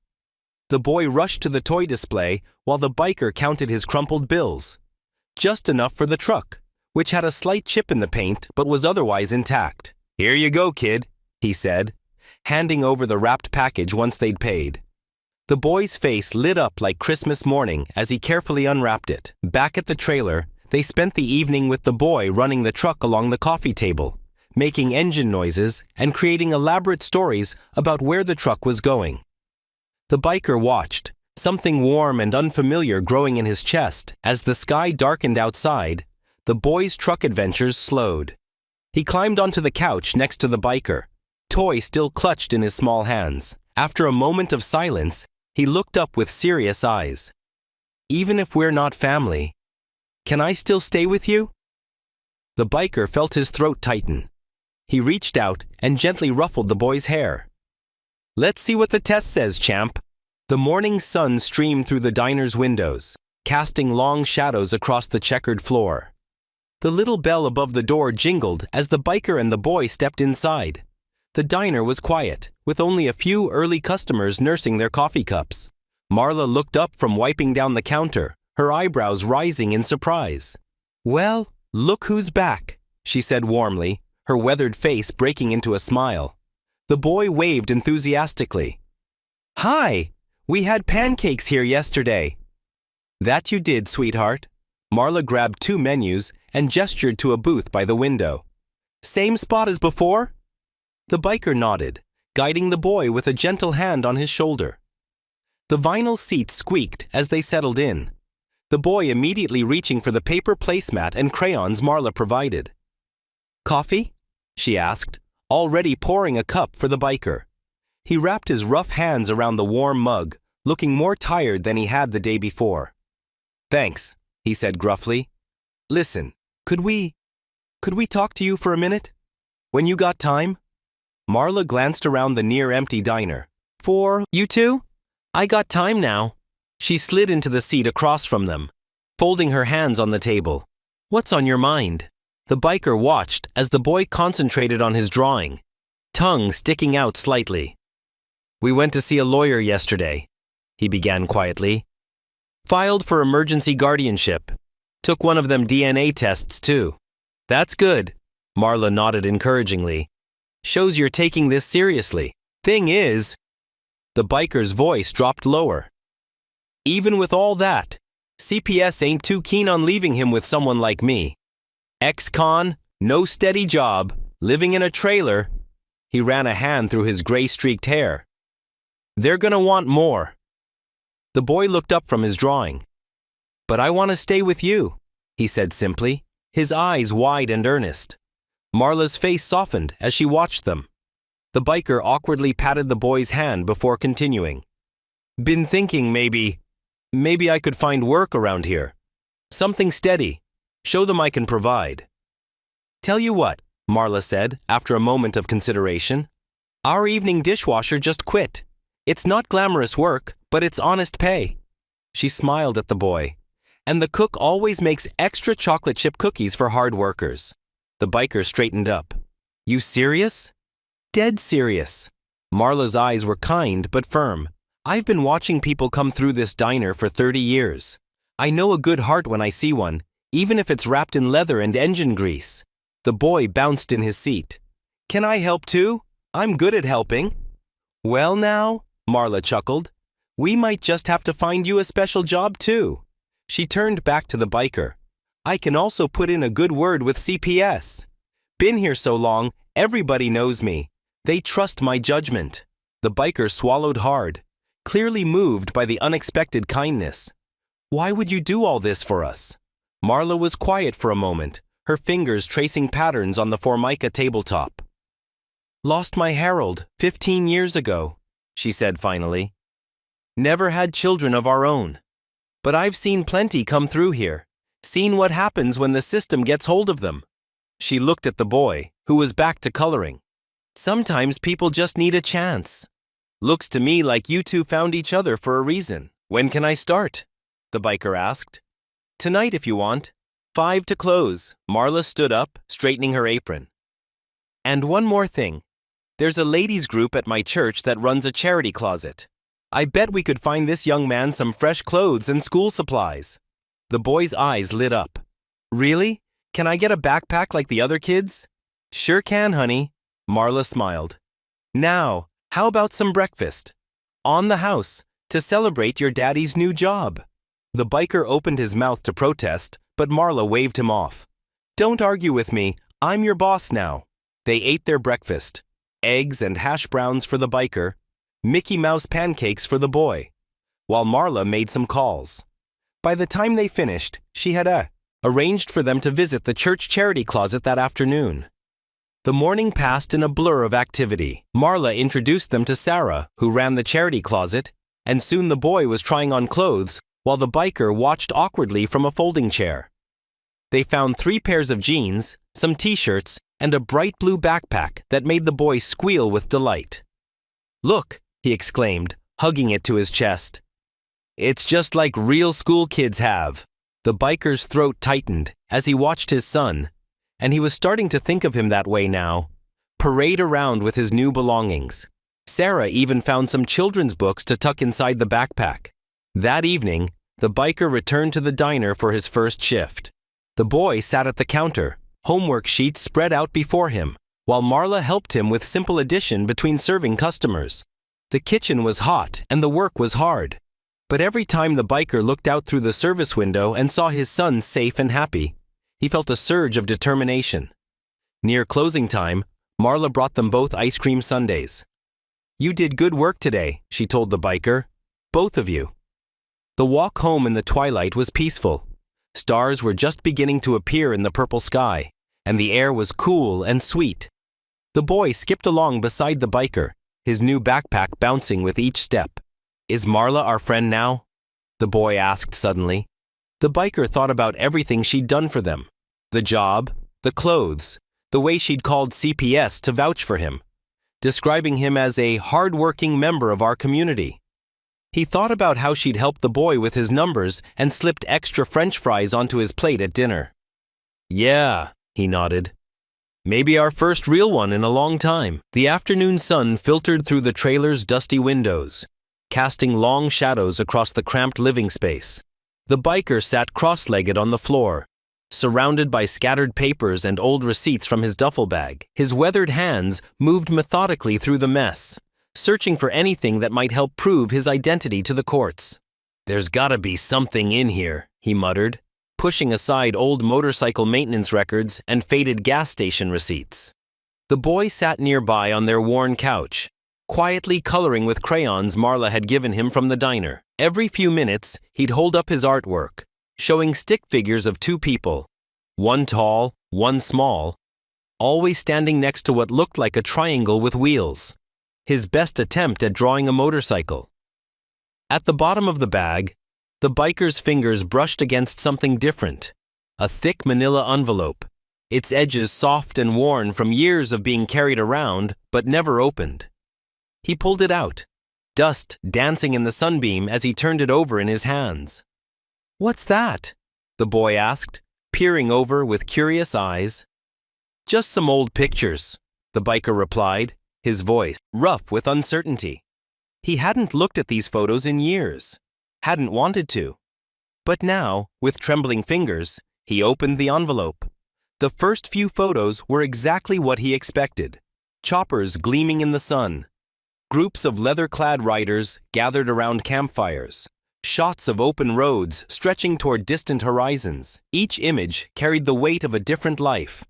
The boy rushed to the toy display while the biker counted his crumpled bills. Just enough for the truck, which had a slight chip in the paint but was otherwise intact. "Here you go, kid," he said, handing over the wrapped package once they'd paid. The boy's face lit up like Christmas morning as he carefully unwrapped it. Back at the trailer, they spent the evening with the boy running the truck along the coffee table, making engine noises and creating elaborate stories about where the truck was going. The biker watched, something warm and unfamiliar growing in his chest. As the sky darkened outside, the boy's truck adventures slowed. He climbed onto the couch next to the biker, toy still clutched in his small hands. After a moment of silence, he looked up with serious eyes. "Even if we're not family, can I still stay with you?" The biker felt his throat tighten. He reached out and gently ruffled the boy's hair. "Let's see what the test says, champ." The morning sun streamed through the diner's windows, casting long shadows across the checkered floor. The little bell above the door jingled as the biker and the boy stepped inside. The diner was quiet, with only a few early customers nursing their coffee cups. Marla looked up from wiping down the counter, her eyebrows rising in surprise. "Well, look who's back," she said warmly, her weathered face breaking into a smile. The boy waved enthusiastically. "Hi! We had pancakes here yesterday." "That you did, sweetheart." Marla grabbed 2 menus and gestured to a booth by the window. "Same spot as before?" The biker nodded, guiding the boy with a gentle hand on his shoulder. The vinyl seat squeaked as they settled in, the boy immediately reaching for the paper placemat and crayons Marla provided. "Coffee?" she asked, already pouring a cup for the biker. He wrapped his rough hands around the warm mug, looking more tired than he had the day before. "Thanks," he said gruffly. "Listen, could we talk to you for a minute? When you got time?" Marla glanced around the near-empty diner. "For you two? I got time now." She slid into the seat across from them, folding her hands on the table. "What's on your mind?" The biker watched as the boy concentrated on his drawing, tongue sticking out slightly. "We went to see a lawyer yesterday," he began quietly. "Filed for emergency guardianship. Took one of them DNA tests too." "That's good," Marla nodded encouragingly. "Shows you're taking this seriously. Thing is," the biker's voice dropped lower, "even with all that, CPS ain't too keen on leaving him with someone like me. Ex-con, no steady job, living in a trailer." He ran a hand through his gray-streaked hair. "They're gonna want more." The boy looked up from his drawing. "But I want to stay with you," he said simply, his eyes wide and earnest. Marla's face softened as she watched them. The biker awkwardly patted the boy's hand before continuing. "Been thinking maybe I could find work around here. Something steady. Show them I can provide." "Tell you what," Marla said after a moment of consideration. "Our evening dishwasher just quit. It's not glamorous work, but it's honest pay." She smiled at the boy. "And the cook always makes extra chocolate chip cookies for hard workers." The biker straightened up. "You serious?" "Dead serious." Marla's eyes were kind but firm. "I've been watching people come through this diner for 30 years. I know a good heart when I see one, even if it's wrapped in leather and engine grease." The boy bounced in his seat. "Can I help too? I'm good at helping." "Well now," Marla chuckled, "we might just have to find you a special job too." She turned back to the biker. "I can also put in a good word with CPS. Been here so long, everybody knows me. They trust my judgment." The biker swallowed hard, clearly moved by the unexpected kindness. "Why would you do all this for us?" Marla was quiet for a moment, her fingers tracing patterns on the Formica tabletop. "Lost my Harold 15 years ago," she said finally. "Never had children of our own. But I've seen plenty come through here, seen what happens when the system gets hold of them." She looked at the boy, who was back to coloring. "Sometimes people just need a chance. Looks to me like you two found each other for a reason. When can I start?" the biker asked. "Tonight if you want. 5 to close." Marla stood up, straightening her apron. "And one more thing. There's a ladies' group at my church that runs a charity closet. I bet we could find this young man some fresh clothes and school supplies." The boy's eyes lit up. "Really? Can I get a backpack like the other kids?" "Sure can, honey." Marla smiled. "Now, how about some breakfast? On the house, to celebrate your daddy's new job." The biker opened his mouth to protest, but Marla waved him off. "Don't argue with me. I'm your boss now." They ate their breakfast. Eggs and hash browns for the biker, Mickey Mouse pancakes for the boy, while Marla made some calls. By the time they finished, she had arranged for them to visit the church charity closet that afternoon. The morning passed in a blur of activity. Marla introduced them to Sarah, who ran the charity closet, and soon the boy was trying on clothes while the biker watched awkwardly from a folding chair. They found 3 pairs of jeans, some t-shirts, and a bright blue backpack that made the boy squeal with delight. "Look," he exclaimed, hugging it to his chest. "It's just like real school kids have." The biker's throat tightened as he watched his son, and he was starting to think of him that way now, parade around with his new belongings. Sarah even found some children's books to tuck inside the backpack. That evening, the biker returned to the diner for his first shift. The boy sat at the counter, homework sheets spread out before him, while Marla helped him with simple addition between serving customers. The kitchen was hot and the work was hard. But every time the biker looked out through the service window and saw his son safe and happy, he felt a surge of determination. Near closing time, Marla brought them both ice cream sundaes. "You did good work today," she told the biker. "Both of you." The walk home in the twilight was peaceful. Stars were just beginning to appear in the purple sky, and the air was cool and sweet. The boy skipped along beside the biker, his new backpack bouncing with each step. "Is Marla our friend now?" the boy asked suddenly. The biker thought about everything she'd done for them. The job, the clothes, the way she'd called CPS to vouch for him, describing him as a hard-working member of our community. He thought about how she'd helped the boy with his numbers and slipped extra French fries onto his plate at dinner. "Yeah," he nodded. "Maybe our first real one in a long time." The afternoon sun filtered through the trailer's dusty windows, casting long shadows across the cramped living space. The biker sat cross-legged on the floor, surrounded by scattered papers and old receipts from his duffel bag. His weathered hands moved methodically through the mess, searching for anything that might help prove his identity to the courts. "There's gotta be something in here," he muttered, pushing aside old motorcycle maintenance records and faded gas station receipts. The boy sat nearby on their worn couch, quietly coloring with crayons Marla had given him from the diner. Every few minutes, he'd hold up his artwork, showing stick figures of two people, one tall, one small, always standing next to what looked like a triangle with wheels, his best attempt at drawing a motorcycle. At the bottom of the bag, the biker's fingers brushed against something different, a thick manila envelope, its edges soft and worn from years of being carried around but never opened. He pulled it out, dust dancing in the sunbeam as he turned it over in his hands. "What's that?" the boy asked, peering over with curious eyes. "Just some old pictures," the biker replied, his voice rough with uncertainty. He hadn't looked at these photos in years, hadn't wanted to. But now, with trembling fingers, he opened the envelope. The first few photos were exactly what he expected. Choppers gleaming in the sun, groups of leather-clad riders gathered around campfires, shots of open roads stretching toward distant horizons. Each image carried the weight of a different life,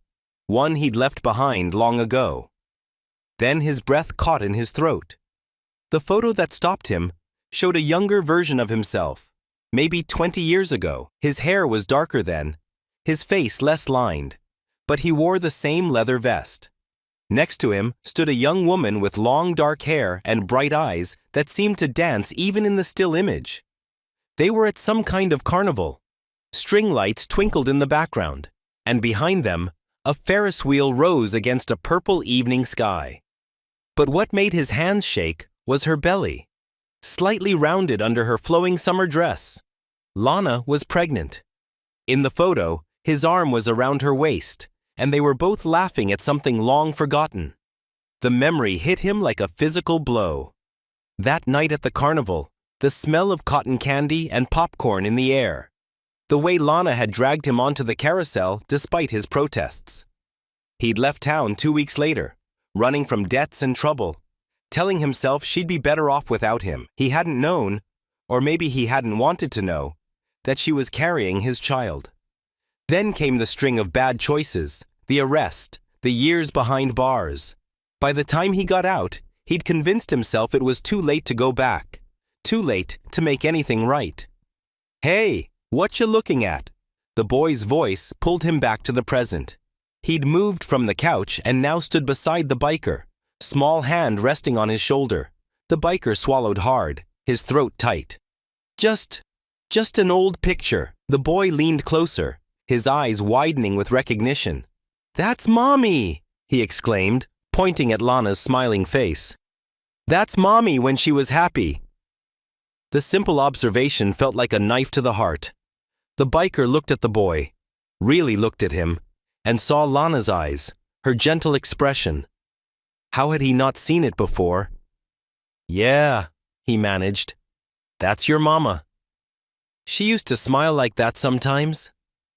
one he'd left behind long ago. Then his breath caught in his throat. The photo that stopped him showed a younger version of himself, maybe 20 years ago. His hair was darker then, his face less lined, but he wore the same leather vest. Next to him stood a young woman with long dark hair and bright eyes that seemed to dance even in the still image. They were at some kind of carnival. String lights twinkled in the background, and behind them, a Ferris wheel rose against a purple evening sky. But what made his hands shake was her belly, slightly rounded under her flowing summer dress. Lana was pregnant. In the photo, his arm was around her waist, and they were both laughing at something long forgotten. The memory hit him like a physical blow. That night at the carnival, the smell of cotton candy and popcorn in the air. The way Lana had dragged him onto the carousel despite his protests. He'd left town 2 weeks later, running from debts and trouble, telling himself she'd be better off without him. He hadn't known, or maybe he hadn't wanted to know, that she was carrying his child. Then came the string of bad choices, the arrest, the years behind bars. By the time he got out, he'd convinced himself it was too late to go back, too late to make anything right. "Hey, what you looking at?" The boy's voice pulled him back to the present. He'd moved from the couch and now stood beside the biker, small hand resting on his shoulder. The biker swallowed hard, his throat tight. Just an old picture." The boy leaned closer, his eyes widening with recognition. "That's Mommy!" he exclaimed, pointing at Lana's smiling face. "That's Mommy when she was happy." The simple observation felt like a knife to the heart. The biker looked at the boy, really looked at him, and saw Lana's eyes, her gentle expression. How had he not seen it before? "Yeah," he managed. "That's your mama." "She used to smile like that sometimes,"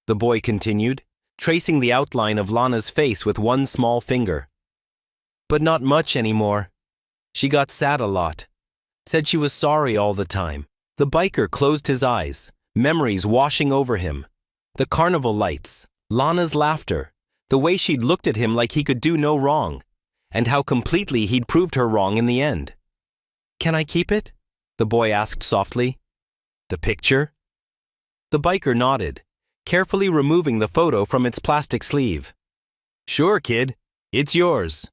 the boy continued, tracing the outline of Lana's face with one small finger. "But not much anymore. She got sad a lot. Said she was sorry all the time." The biker closed his eyes, memories washing over him. The carnival lights, Lana's laughter, the way she'd looked at him like he could do no wrong, and how completely he'd proved her wrong in the end. "Can I keep it?" the boy asked softly. "The picture?" The biker nodded, carefully removing the photo from its plastic sleeve. "Sure, kid. It's yours."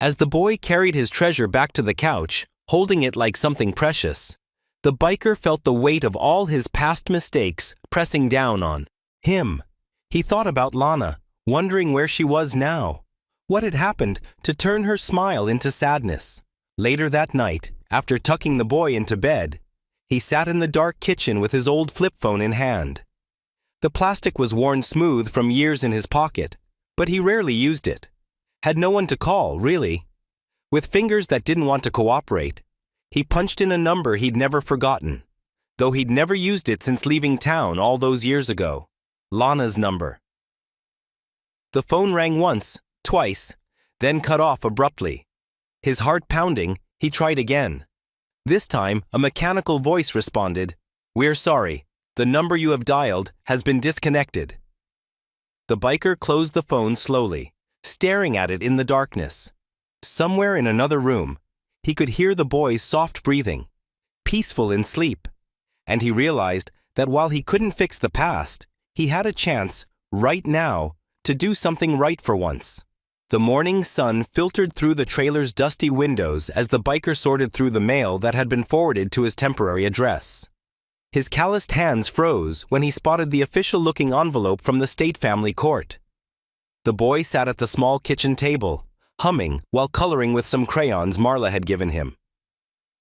As the boy carried his treasure back to the couch, holding it like something precious, the biker felt the weight of all his past mistakes pressing down on him. He thought about Lana, wondering where she was now. What had happened to turn her smile into sadness? Later that night, after tucking the boy into bed, he sat in the dark kitchen with his old flip phone in hand. The plastic was worn smooth from years in his pocket, but he rarely used it. Had no one to call, really. With fingers that didn't want to cooperate, he punched in a number he'd never forgotten, though he'd never used it since leaving town all those years ago. Lana's number. The phone rang once, twice, then cut off abruptly. His heart pounding, he tried again. This time, a mechanical voice responded, "We're sorry. The number you have dialed has been disconnected." The biker closed the phone slowly, staring at it in the darkness. Somewhere in another room, he could hear the boy's soft breathing, peaceful in sleep, and he realized that while he couldn't fix the past, he had a chance, right now, to do something right for once. The morning sun filtered through the trailer's dusty windows as the biker sorted through the mail that had been forwarded to his temporary address. His calloused hands froze when he spotted the official-looking envelope from the state family court. The boy sat at the small kitchen table, humming while coloring with some crayons Marla had given him.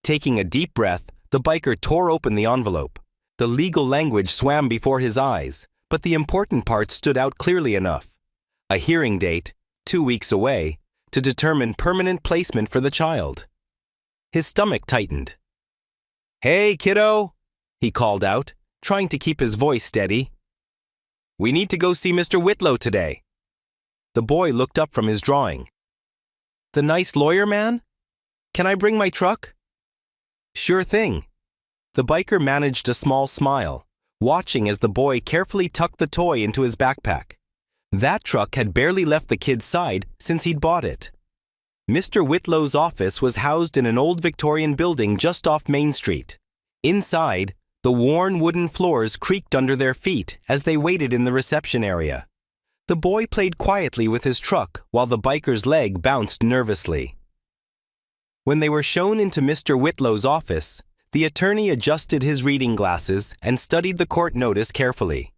Taking a deep breath, the biker tore open the envelope. The legal language swam before his eyes, but the important part stood out clearly enough. A hearing date, 2 weeks away, to determine permanent placement for the child. His stomach tightened. "Hey, kiddo," he called out, trying to keep his voice steady. "We need to go see Mr. Whitlow today." The boy looked up from his drawing. "The nice lawyer man? Can I bring my truck?" "Sure thing." The biker managed a small smile, watching as the boy carefully tucked the toy into his backpack. That truck had barely left the kid's side since he'd bought it. Mr. Whitlow's office was housed in an old Victorian building just off Main Street. Inside, the worn wooden floors creaked under their feet as they waited in the reception area. The boy played quietly with his truck while the biker's leg bounced nervously. When they were shown into Mr. Whitlow's office, the attorney adjusted his reading glasses and studied the court notice carefully.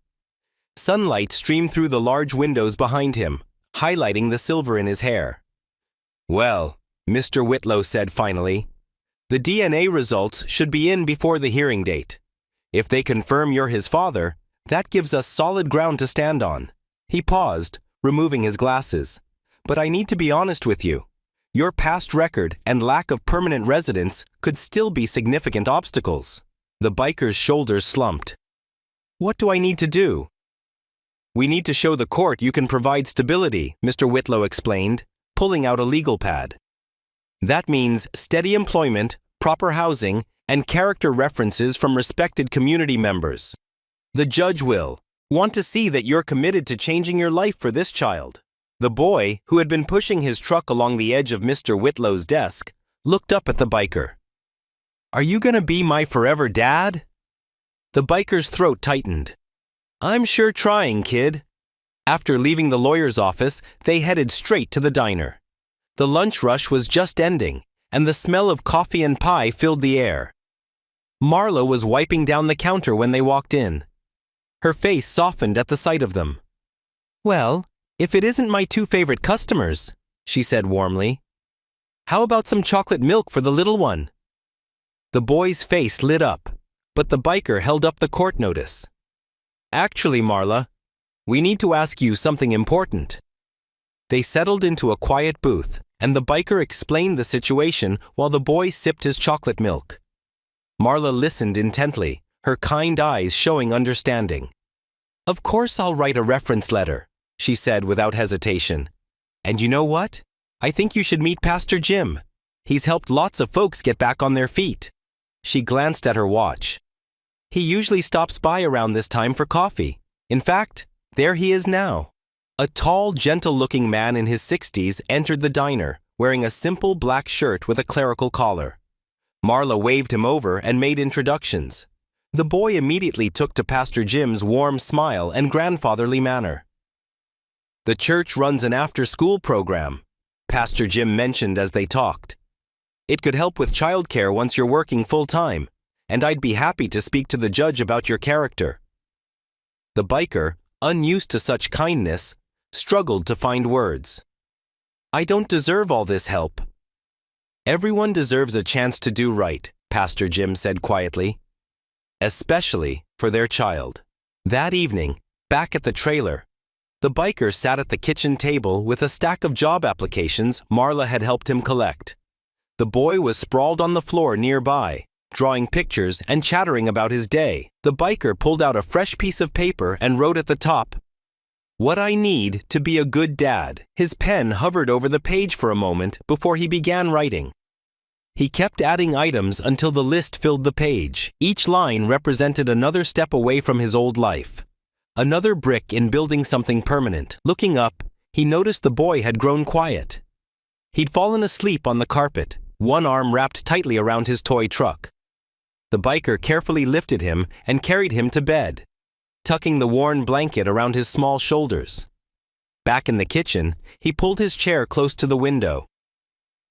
Sunlight streamed through the large windows behind him, highlighting the silver in his hair. "Well," Mr. Whitlow said finally, "the DNA results should be in before the hearing date. If they confirm you're his father, that gives us solid ground to stand on." He paused, removing his glasses. "But I need to be honest with you. Your past record and lack of permanent residence could still be significant obstacles." The biker's shoulders slumped. "What do I need to do?" "We need to show the court you can provide stability," Mr. Whitlow explained, pulling out a legal pad. "That means steady employment, proper housing, and character references from respected community members. The judge will want to see that you're committed to changing your life for this child." The boy, who had been pushing his truck along the edge of Mr. Whitlow's desk, looked up at the biker. "Are you gonna be my forever dad?" The biker's throat tightened. "I'm sure trying, kid." After leaving the lawyer's office, they headed straight to the diner. The lunch rush was just ending, and the smell of coffee and pie filled the air. Marla was wiping down the counter when they walked in. Her face softened at the sight of them. "Well, if it isn't my two favorite customers," she said warmly. "How about some chocolate milk for the little one?" The boy's face lit up, but the biker held up the court notice. "Actually, Marla, we need to ask you something important." They settled into a quiet booth, and the biker explained the situation while the boy sipped his chocolate milk. Marla listened intently, her kind eyes showing understanding. "Of course I'll write a reference letter," she said without hesitation. "And you know what? I think you should meet Pastor Jim. He's helped lots of folks get back on their feet." She glanced at her watch. "He usually stops by around this time for coffee. In fact, there he is now." A tall, gentle-looking man in his 60s entered the diner, wearing a simple black shirt with a clerical collar. Marla waved him over and made introductions. The boy immediately took to Pastor Jim's warm smile and grandfatherly manner. "The church runs an after-school program," Pastor Jim mentioned as they talked. "It could help with childcare once you're working full-time, and I'd be happy to speak to the judge about your character." The biker, unused to such kindness, struggled to find words. "I don't deserve all this help." "Everyone deserves a chance to do right," Pastor Jim said quietly. "Especially for their child." That evening, back at the trailer, the biker sat at the kitchen table with a stack of job applications Marla had helped him collect. The boy was sprawled on the floor nearby, drawing pictures and chattering about his day. The biker pulled out a fresh piece of paper and wrote at the top, "What I need to be a good dad." His pen hovered over the page for a moment before he began writing. He kept adding items until the list filled the page. Each line represented another step away from his old life, another brick in building something permanent. Looking up, he noticed the boy had grown quiet. He'd fallen asleep on the carpet, one arm wrapped tightly around his toy truck. The biker carefully lifted him and carried him to bed, tucking the worn blanket around his small shoulders. Back in the kitchen, he pulled his chair close to the window.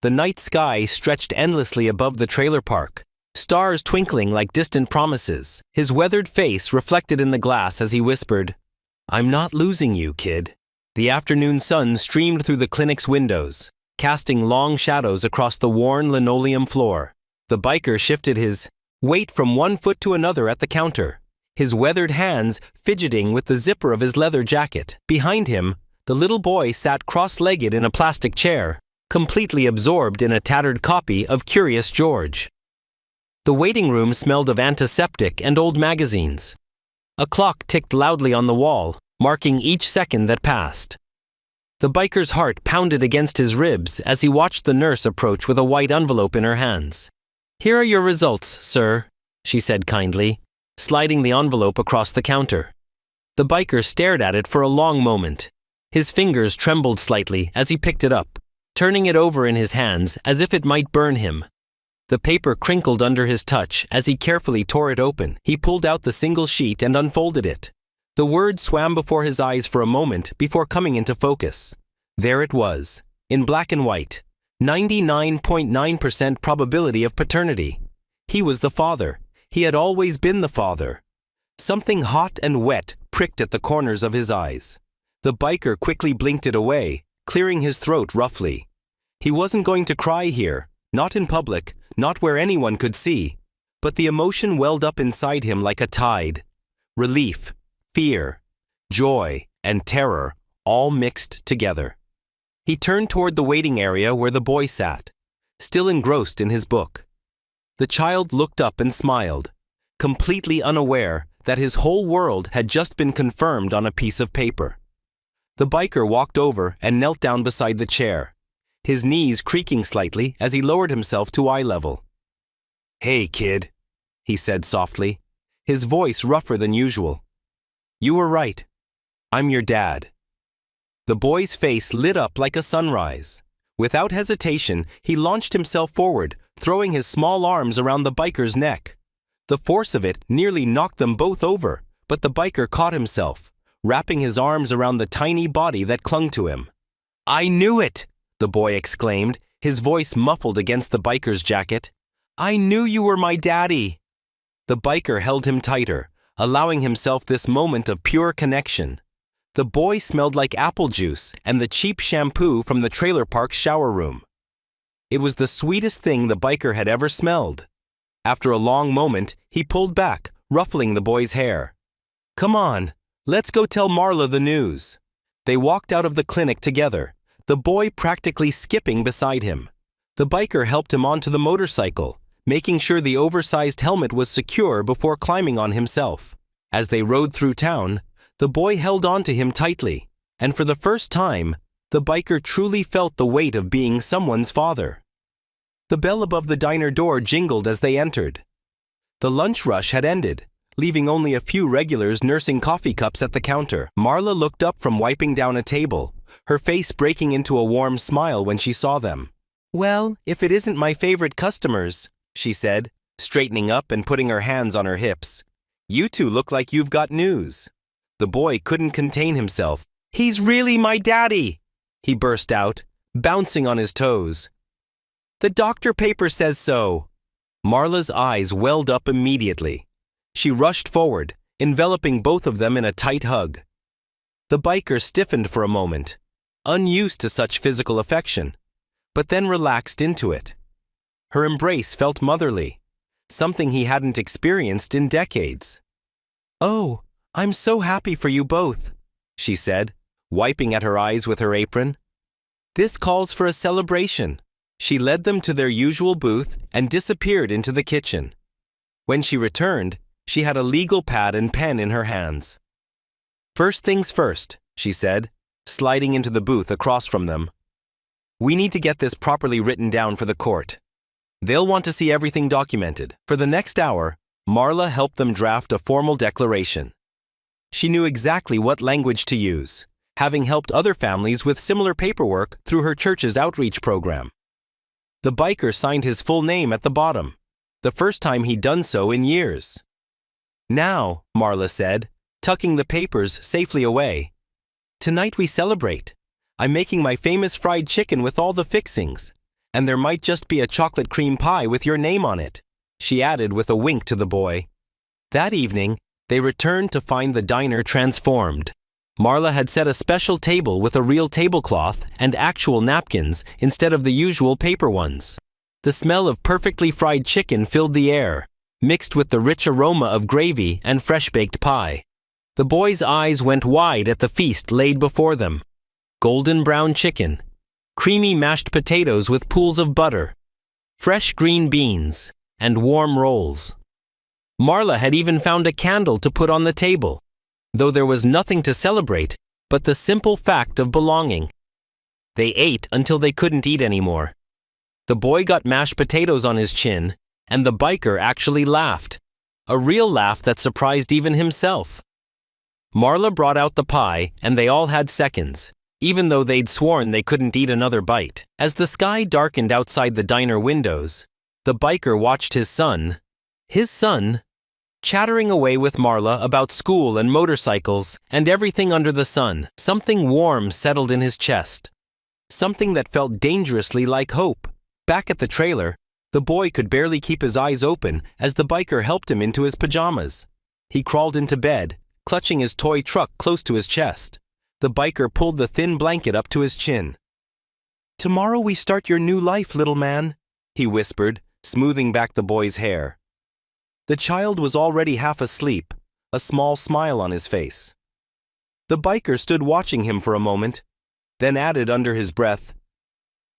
The night sky stretched endlessly above the trailer park, stars twinkling like distant promises. His weathered face reflected in the glass as he whispered, "I'm not losing you, kid." The afternoon sun streamed through the clinic's windows, casting long shadows across the worn linoleum floor. The biker shifted his weight from one foot to another at the counter, his weathered hands fidgeting with the zipper of his leather jacket. Behind him, the little boy sat cross-legged in a plastic chair, completely absorbed in a tattered copy of Curious George. The waiting room smelled of antiseptic and old magazines. A clock ticked loudly on the wall, marking each second that passed. The biker's heart pounded against his ribs as he watched the nurse approach with a white envelope in her hands. "Here are your results, sir," she said kindly, sliding the envelope across the counter. The biker stared at it for a long moment. His fingers trembled slightly as he picked it up, turning it over in his hands as if it might burn him. The paper crinkled under his touch as he carefully tore it open. He pulled out the single sheet and unfolded it. The words swam before his eyes for a moment before coming into focus. There it was, in black and white, 99.9% probability of paternity. He was the father. He had always been the father. Something hot and wet pricked at the corners of his eyes. The biker quickly blinked it away, clearing his throat roughly. He wasn't going to cry here, not in public, not where anyone could see, but the emotion welled up inside him like a tide. Relief, fear, joy, and terror, all mixed together. He turned toward the waiting area where the boy sat, still engrossed in his book. The child looked up and smiled, completely unaware that his whole world had just been confirmed on a piece of paper. The biker walked over and knelt down beside the chair, his knees creaking slightly as he lowered himself to eye level. "Hey, kid," he said softly, his voice rougher than usual. "You were right. I'm your dad." The boy's face lit up like a sunrise. Without hesitation, he launched himself forward, throwing his small arms around the biker's neck. The force of it nearly knocked them both over, but the biker caught himself, wrapping his arms around the tiny body that clung to him. "I knew it!" the boy exclaimed, his voice muffled against the biker's jacket. "I knew you were my daddy!" The biker held him tighter, allowing himself this moment of pure connection. The boy smelled like apple juice and the cheap shampoo from the trailer park's shower room. It was the sweetest thing the biker had ever smelled. After a long moment, he pulled back, ruffling the boy's hair. "Come on, let's go tell Marla the news." They walked out of the clinic together, the boy practically skipping beside him. The biker helped him onto the motorcycle, making sure the oversized helmet was secure before climbing on himself. As they rode through town, the boy held on to him tightly, and for the first time, the biker truly felt the weight of being someone's father. The bell above the diner door jingled as they entered. The lunch rush had ended, leaving only a few regulars nursing coffee cups at the counter. Marla looked up from wiping down a table, her face breaking into a warm smile when she saw them. "Well, if it isn't my favorite customers," she said, straightening up and putting her hands on her hips. "You two look like you've got news." The boy couldn't contain himself. "He's really my daddy!" he burst out, bouncing on his toes. "The doctor paper says so." Marla's eyes welled up immediately. She rushed forward, enveloping both of them in a tight hug. The biker stiffened for a moment, unused to such physical affection, but then relaxed into it. Her embrace felt motherly, something he hadn't experienced in decades. "Oh, I'm so happy for you both," she said, wiping at her eyes with her apron. "This calls for a celebration." She led them to their usual booth and disappeared into the kitchen. When she returned, she had a legal pad and pen in her hands. "First things first," she said, sliding into the booth across from them. "We need to get this properly written down for the court. They'll want to see everything documented." For the next hour, Marla helped them draft a formal declaration. She knew exactly what language to use, having helped other families with similar paperwork through her church's outreach program. The biker signed his full name at the bottom, the first time he'd done so in years. "Now," Marla said, tucking the papers safely away, "tonight we celebrate. I'm making my famous fried chicken with all the fixings, and there might just be a chocolate cream pie with your name on it," she added with a wink to the boy. That evening, they returned to find the diner transformed. Marla had set a special table with a real tablecloth and actual napkins instead of the usual paper ones. The smell of perfectly fried chicken filled the air, mixed with the rich aroma of gravy and fresh-baked pie. The boys' eyes went wide at the feast laid before them. Golden brown chicken, creamy mashed potatoes with pools of butter, fresh green beans, and warm rolls. Marla had even found a candle to put on the table, though there was nothing to celebrate but the simple fact of belonging. They ate until they couldn't eat anymore. The boy got mashed potatoes on his chin, and the biker actually laughed, a real laugh that surprised even himself. Marla brought out the pie, and they all had seconds, even though they'd sworn they couldn't eat another bite. As the sky darkened outside the diner windows, the biker watched his son, chattering away with Marla about school and motorcycles and everything under the sun. Something warm settled in his chest, something that felt dangerously like hope. Back at the trailer, the boy could barely keep his eyes open as the biker helped him into his pajamas. He crawled into bed, clutching his toy truck close to his chest. The biker pulled the thin blanket up to his chin. "Tomorrow we start your new life, little man," he whispered, smoothing back the boy's hair. The child was already half asleep, a small smile on his face. The biker stood watching him for a moment, then added under his breath,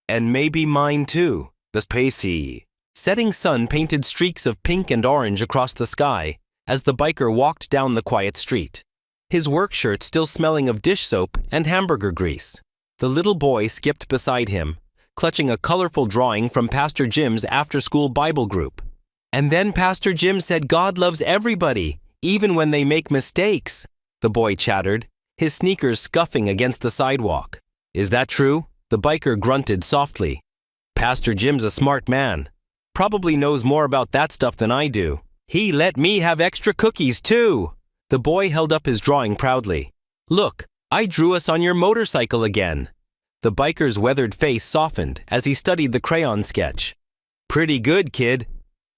"And maybe mine too, the spacey." Setting sun painted streaks of pink and orange across the sky as the biker walked down the quiet street, his work shirt still smelling of dish soap and hamburger grease. The little boy skipped beside him, clutching a colorful drawing from Pastor Jim's after-school Bible group. "And then Pastor Jim said God loves everybody, even when they make mistakes," the boy chattered, his sneakers scuffing against the sidewalk. "Is that true?" The biker grunted softly. "Pastor Jim's a smart man. Probably knows more about that stuff than I do. He let me have extra cookies too." The boy held up his drawing proudly. "Look, I drew us on your motorcycle again." The biker's weathered face softened as he studied the crayon sketch. "Pretty good, kid.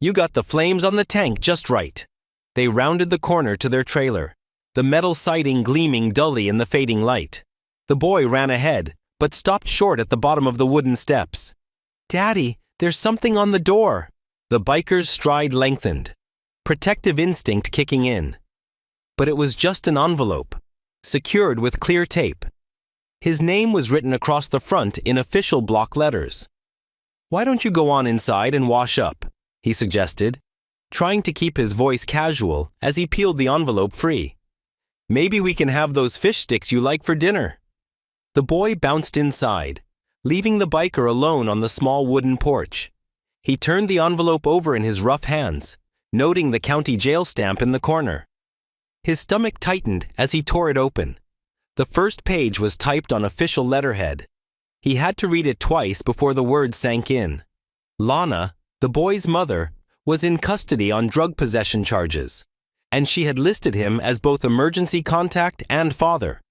You got the flames on the tank just right." They rounded the corner to their trailer, the metal siding gleaming dully in the fading light. The boy ran ahead, but stopped short at the bottom of the wooden steps. "Daddy, there's something on the door." The biker's stride lengthened, protective instinct kicking in. But it was just an envelope, secured with clear tape. His name was written across the front in official block letters. "Why don't you go on inside and wash up?" he suggested, trying to keep his voice casual as he peeled the envelope free. "Maybe we can have those fish sticks you like for dinner." The boy bounced inside, leaving the biker alone on the small wooden porch. He turned the envelope over in his rough hands, noting the county jail stamp in the corner. His stomach tightened as he tore it open. The first page was typed on official letterhead. He had to read it twice before the words sank in. Lana, the boy's mother, was in custody on drug possession charges, and she had listed him as both emergency contact and father.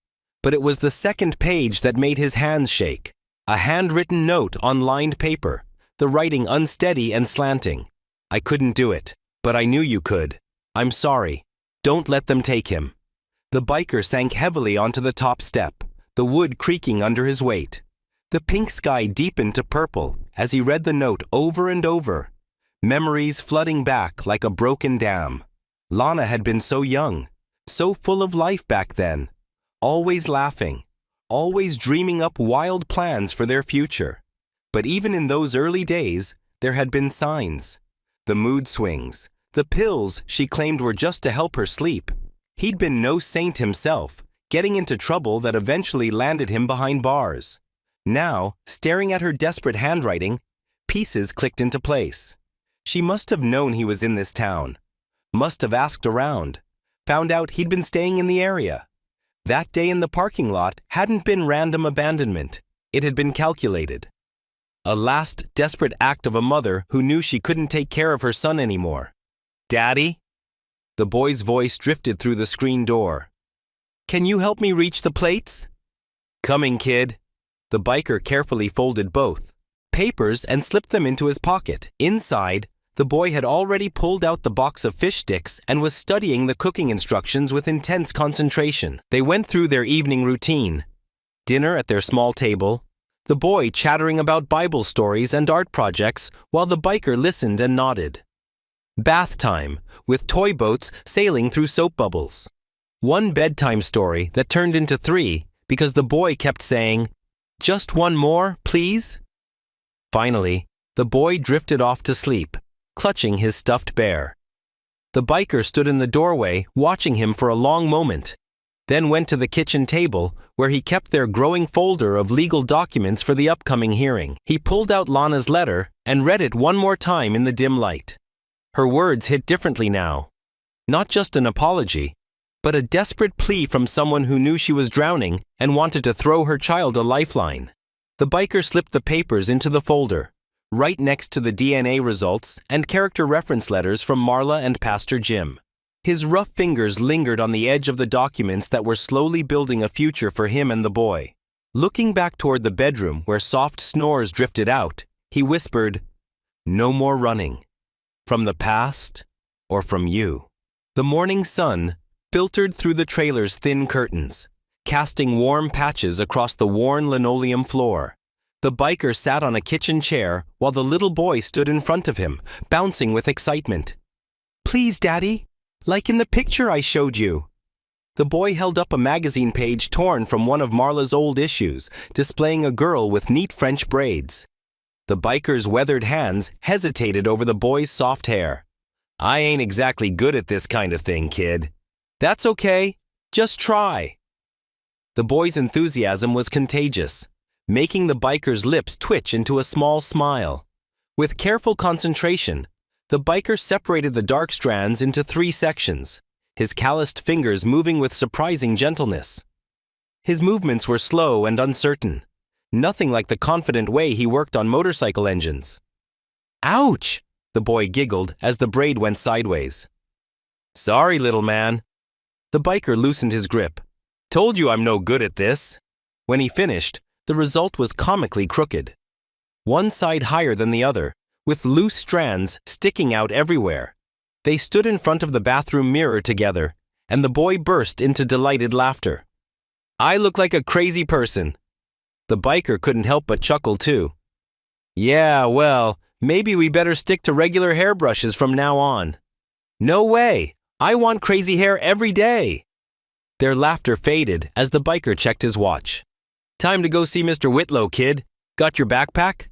But it was the second page that made his hands shake. A handwritten note on lined paper, the writing unsteady and slanting. I couldn't do it, but I knew you could. I'm sorry. Don't let them take him. The biker sank heavily onto the top step, the wood creaking under his weight. The pink sky deepened to purple as he read the note over and over. Memories flooding back like a broken dam. Lana had been so young, so full of life back then. Always laughing, always dreaming up wild plans for their future. But even in those early days, there had been signs. The mood swings, the pills she claimed were just to help her sleep. He'd been no saint himself, getting into trouble that eventually landed him behind bars. Now, staring at her desperate handwriting, pieces clicked into place. She must have known he was in this town. Must have asked around. Found out he'd been staying in the area. That day in the parking lot hadn't been random abandonment. It had been calculated. A last desperate act of a mother who knew she couldn't take care of her son anymore. "Daddy?" The boy's voice drifted through the screen door. "Can you help me reach the plates?" "Coming, kid." The biker carefully folded both papers and slipped them into his pocket. Inside, the boy had already pulled out the box of fish sticks and was studying the cooking instructions with intense concentration. They went through their evening routine. Dinner at their small table, the boy chattering about Bible stories and art projects while the biker listened and nodded. Bath time, with toy boats sailing through soap bubbles. One bedtime story that turned into 3 because the boy kept saying, "Just one more, please?" Finally, the boy drifted off to sleep, clutching his stuffed bear. The biker stood in the doorway, watching him for a long moment, then went to the kitchen table where he kept their growing folder of legal documents for the upcoming hearing. He pulled out Lana's letter and read it one more time in the dim light. Her words hit differently now. Not just an apology, but a desperate plea from someone who knew she was drowning and wanted to throw her child a lifeline. The biker slipped the papers into the folder, right next to the DNA results and character reference letters from Marla and Pastor Jim. His rough fingers lingered on the edge of the documents that were slowly building a future for him and the boy. Looking back toward the bedroom where soft snores drifted out, he whispered, "No more running. From the past or from you." The morning sun filtered through the trailer's thin curtains, casting warm patches across the worn linoleum floor. The biker sat on a kitchen chair while the little boy stood in front of him, bouncing with excitement. "Please, Daddy, like in the picture I showed you." The boy held up a magazine page torn from one of Marla's old issues, displaying a girl with neat French braids. The biker's weathered hands hesitated over the boy's soft hair. "I ain't exactly good at this kind of thing, kid." "That's okay. Just try." The boy's enthusiasm was contagious, making the biker's lips twitch into a small smile. With careful concentration, the biker separated the dark strands into 3 sections, his calloused fingers moving with surprising gentleness. His movements were slow and uncertain, nothing like the confident way he worked on motorcycle engines. "Ouch!" the boy giggled as the braid went sideways. "Sorry, little man." The biker loosened his grip. "Told you I'm no good at this." When he finished, the result was comically crooked. One side higher than the other, with loose strands sticking out everywhere. They stood in front of the bathroom mirror together, and the boy burst into delighted laughter. "I look like a crazy person." The biker couldn't help but chuckle too. "Yeah, well, maybe we better stick to regular hairbrushes from now on." "No way! I want crazy hair every day." Their laughter faded as the biker checked his watch. "Time to go see Mr. Whitlow, kid. Got your backpack?"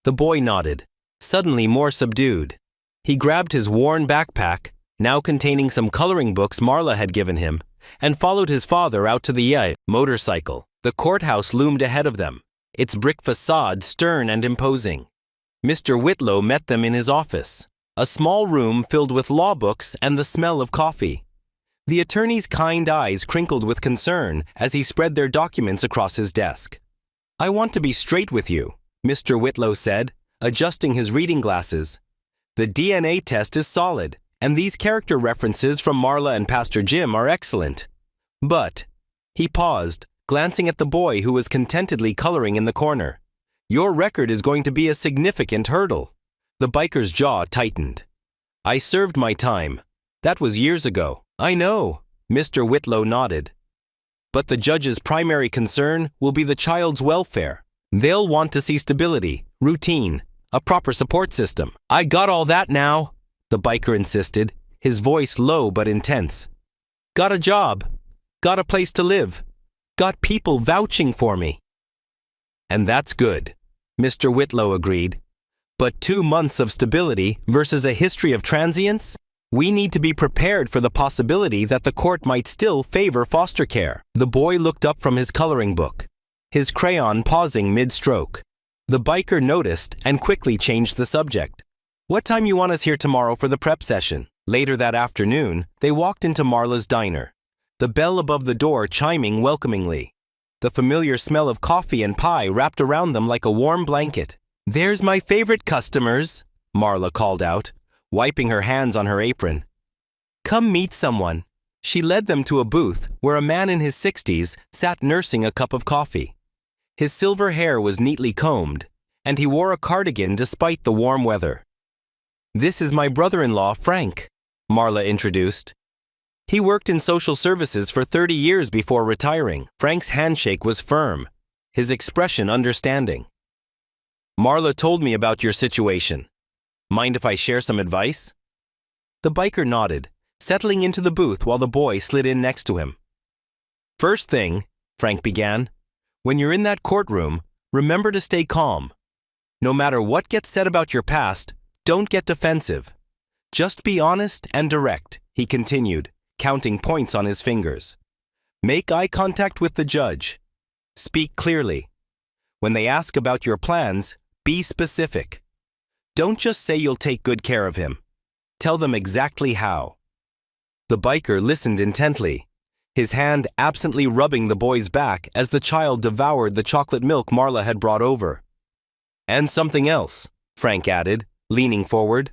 The boy nodded, suddenly more subdued. He grabbed his worn backpack, now containing some coloring books Marla had given him, and followed his father out to the motorcycle. The courthouse loomed ahead of them, its brick facade stern and imposing. Mr. Whitlow met them in his office, a small room filled with law books and the smell of coffee. The attorney's kind eyes crinkled with concern as he spread their documents across his desk. "I want to be straight with you," Mr. Whitlow said, adjusting his reading glasses. "The DNA test is solid, and these character references from Marla and Pastor Jim are excellent. But," he paused, glancing at the boy who was contentedly coloring in the corner, Your record is going to be a significant hurdle. The biker's jaw tightened. I served my time. That was years ago. I know, Mr. Whitlow nodded. But the judge's primary concern will be the child's welfare. They'll want to see stability, routine, a proper support system. I got all that now, the biker insisted, his voice low but intense. Got a job. Got a place to live. Got people vouching for me. And that's good, Mr. Whitlow agreed. But 2 months of stability versus a history of transience? We need to be prepared for the possibility that the court might still favor foster care. The boy looked up from his coloring book, his crayon pausing mid-stroke. The biker noticed and quickly changed the subject. What time you want us here tomorrow for the prep session? Later that afternoon, they walked into Marla's diner, the bell above the door chiming welcomingly. The familiar smell of coffee and pie wrapped around them like a warm blanket. There's my favorite customers, Marla called out, wiping her hands on her apron. Come meet someone. She led them to a booth where a man in his 60s sat nursing a cup of coffee. His silver hair was neatly combed, and he wore a cardigan despite the warm weather. This is my brother-in-law, Frank, Marla introduced. He worked in social services for 30 years before retiring. Frank's handshake was firm, his expression understanding. Marla told me about your situation. Mind if I share some advice? The biker nodded, settling into the booth while the boy slid in next to him. First thing, Frank began, when you're in that courtroom, remember to stay calm. No matter what gets said about your past, don't get defensive. Just be honest and direct, he continued, counting points on his fingers. Make eye contact with the judge. Speak clearly. When they ask about your plans, be specific. Don't just say you'll take good care of him. Tell them exactly how. The biker listened intently, his hand absently rubbing the boy's back as the child devoured the chocolate milk Marla had brought over. And something else, Frank added, leaning forward.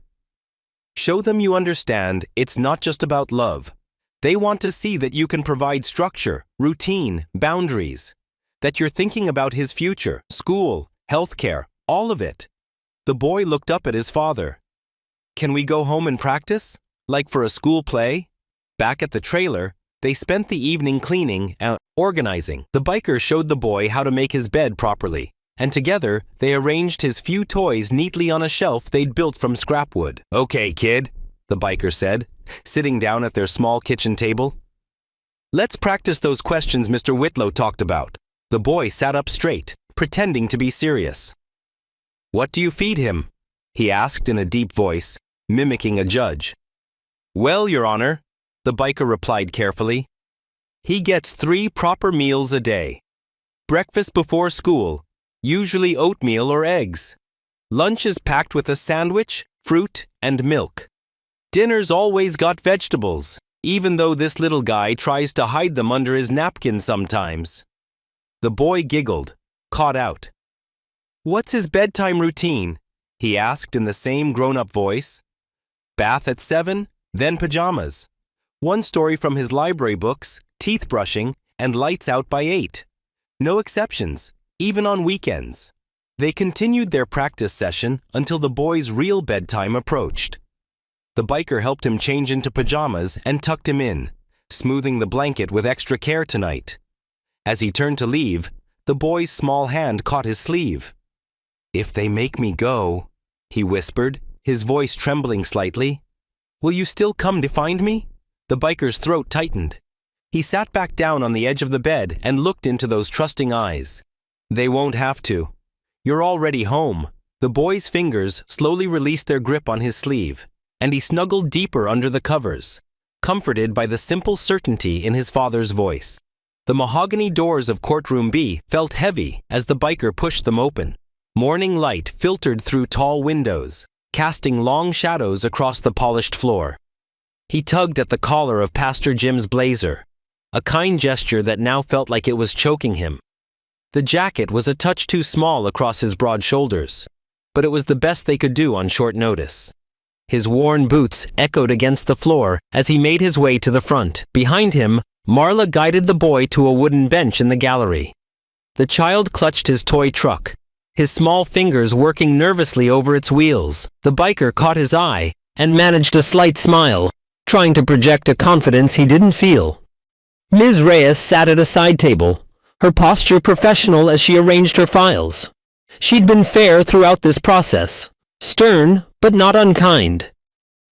Show them you understand it's not just about love. They want to see that you can provide structure, routine, boundaries. That you're thinking about his future, school, healthcare, all of it. The boy looked up at his father. Can we go home and practice? Like for a school play? Back at the trailer, they spent the evening cleaning and organizing. The biker showed the boy how to make his bed properly, and together they arranged his few toys neatly on a shelf they'd built from scrap wood. Okay, kid, the biker said, sitting down at their small kitchen table. Let's practice those questions Mr. Whitlow talked about. The boy sat up straight, pretending to be serious. What do you feed him? He asked in a deep voice, mimicking a judge. Well, Your Honor, the biker replied carefully. He gets 3 proper meals a day. Breakfast before school, usually oatmeal or eggs. Lunch is packed with a sandwich, fruit, and milk. Dinner's always got vegetables, even though this little guy tries to hide them under his napkin sometimes. The boy giggled, caught out. What's his bedtime routine? He asked in the same grown-up voice. Bath at 7, then pajamas. One story from his library books, teeth brushing, and lights out by 8. No exceptions, even on weekends. They continued their practice session until the boy's real bedtime approached. The biker helped him change into pajamas and tucked him in, smoothing the blanket with extra care tonight. As he turned to leave, the boy's small hand caught his sleeve. If they make me go, he whispered, his voice trembling slightly. Will you still come to find me? The biker's throat tightened. He sat back down on the edge of the bed and looked into those trusting eyes. They won't have to. You're already home. The boy's fingers slowly released their grip on his sleeve, and he snuggled deeper under the covers, comforted by the simple certainty in his father's voice. The mahogany doors of Courtroom B felt heavy as the biker pushed them open. Morning light filtered through tall windows, casting long shadows across the polished floor. He tugged at the collar of Pastor Jim's blazer, a kind gesture that now felt like it was choking him. The jacket was a touch too small across his broad shoulders, but it was the best they could do on short notice. His worn boots echoed against the floor as he made his way to the front. Behind him, Marla guided the boy to a wooden bench in the gallery. The child clutched his toy truck, his small fingers working nervously over its wheels. The biker caught his eye and managed a slight smile, trying to project a confidence he didn't feel. Ms. Reyes sat at a side table, her posture professional as she arranged her files. She'd been fair throughout this process, stern but not unkind.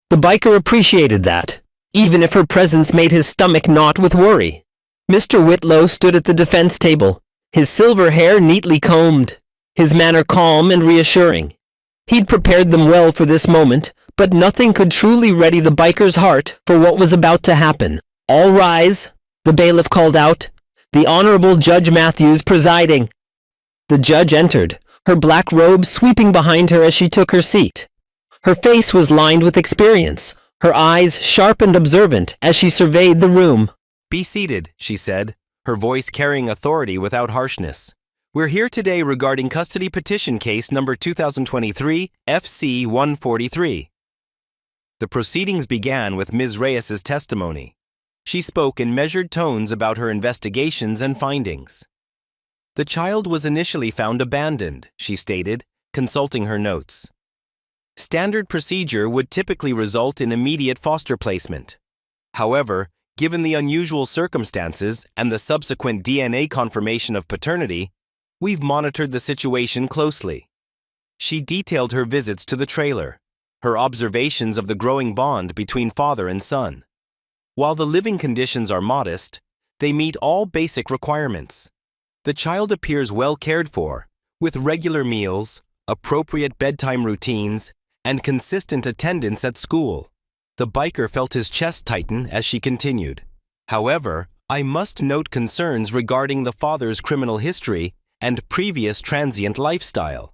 The biker appreciated that, even if her presence made his stomach knot with worry. Mr. Whitlow stood at the defense table, his silver hair neatly combed, his manner calm and reassuring. He'd prepared them well for this moment, but nothing could truly ready the biker's heart for what was about to happen. "All rise," the bailiff called out, "the Honorable Judge Matthews presiding." The judge entered, her black robe sweeping behind her as she took her seat. Her face was lined with experience, her eyes sharp and observant as she surveyed the room. "Be seated," she said, her voice carrying authority without harshness. "We're here today regarding custody petition case number 2023 FC 143. The proceedings began with Ms. Reyes's testimony. She spoke in measured tones about her investigations and findings. "The child was initially found abandoned," she stated, consulting her notes. "Standard procedure would typically result in immediate foster placement. However, given the unusual circumstances and the subsequent DNA confirmation of paternity, we've monitored the situation closely." She detailed her visits to the trailer, her observations of the growing bond between father and son. While the living conditions are modest, they meet all basic requirements. The child appears well cared for, with regular meals, appropriate bedtime routines, and consistent attendance at school. The biker felt his chest tighten as she continued. "However, I must note concerns regarding the father's criminal history and previous transient lifestyle."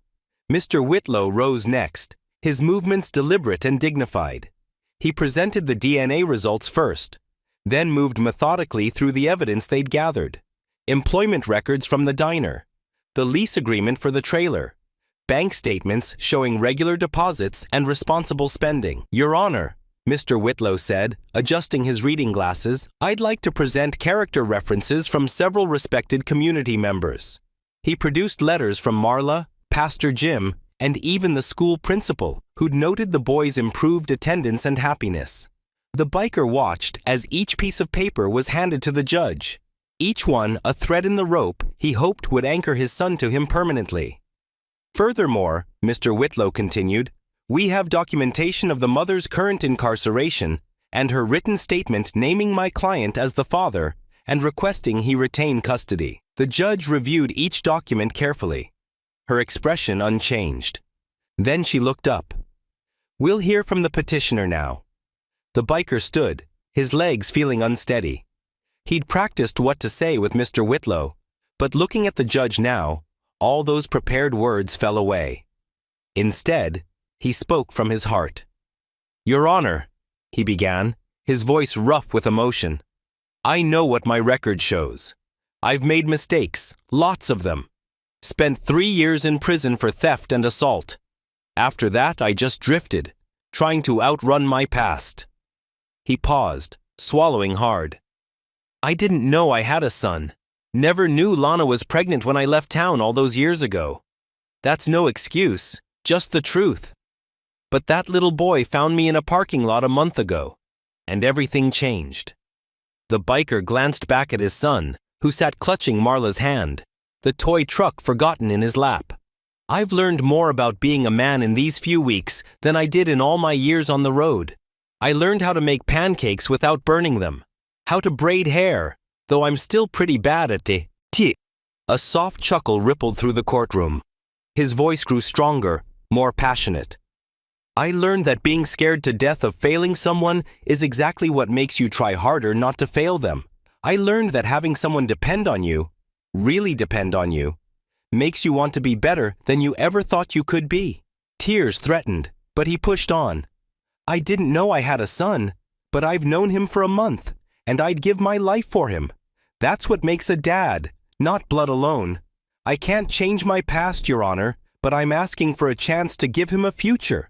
Mr. Whitlow rose next, his movements deliberate and dignified. He presented the DNA results first, then moved methodically through the evidence they'd gathered. Employment records from the diner, the lease agreement for the trailer, bank statements showing regular deposits and responsible spending. "Your Honor," Mr. Whitlow said, adjusting his reading glasses, "I'd like to present character references from several respected community members." He produced letters from Marla, Pastor Jim, and even the school principal, who'd noted the boys' improved attendance and happiness. The biker watched as each piece of paper was handed to the judge, each one a thread in the rope he hoped would anchor his son to him permanently. "Furthermore," Mr. Whitlow continued, "we have documentation of the mother's current incarceration and her written statement naming my client as the father and requesting he retain custody." The judge reviewed each document carefully, her expression unchanged. Then she looked up. "We'll hear from the petitioner now." The biker stood, his legs feeling unsteady. He'd practiced what to say with Mr. Whitlow, but looking at the judge now, all those prepared words fell away. Instead, he spoke from his heart. "Your Honor," he began, his voice rough with emotion, "I know what my record shows. I've made mistakes, lots of them. Spent 3 years in prison for theft and assault. After that, I just drifted, trying to outrun my past." He paused, swallowing hard. "I didn't know I had a son. Never knew Lana was pregnant when I left town all those years ago. That's no excuse, just the truth. But that little boy found me in a parking lot a month ago, and everything changed." The biker glanced back at his son, who sat clutching Marla's hand, the toy truck forgotten in his lap. "I've learned more about being a man in these few weeks than I did in all my years on the road. I learned how to make pancakes without burning them, how to braid hair, though I'm still pretty bad at it." A soft chuckle rippled through the courtroom. His voice grew stronger, more passionate. "I learned that being scared to death of failing someone is exactly what makes you try harder not to fail them. I learned that having someone depend on you, really depend on you, makes you want to be better than you ever thought you could be." Tears threatened, but he pushed on. "I didn't know I had a son, but I've known him for a month, and I'd give my life for him. That's what makes a dad, not blood alone. I can't change my past, Your Honor, but I'm asking for a chance to give him a future.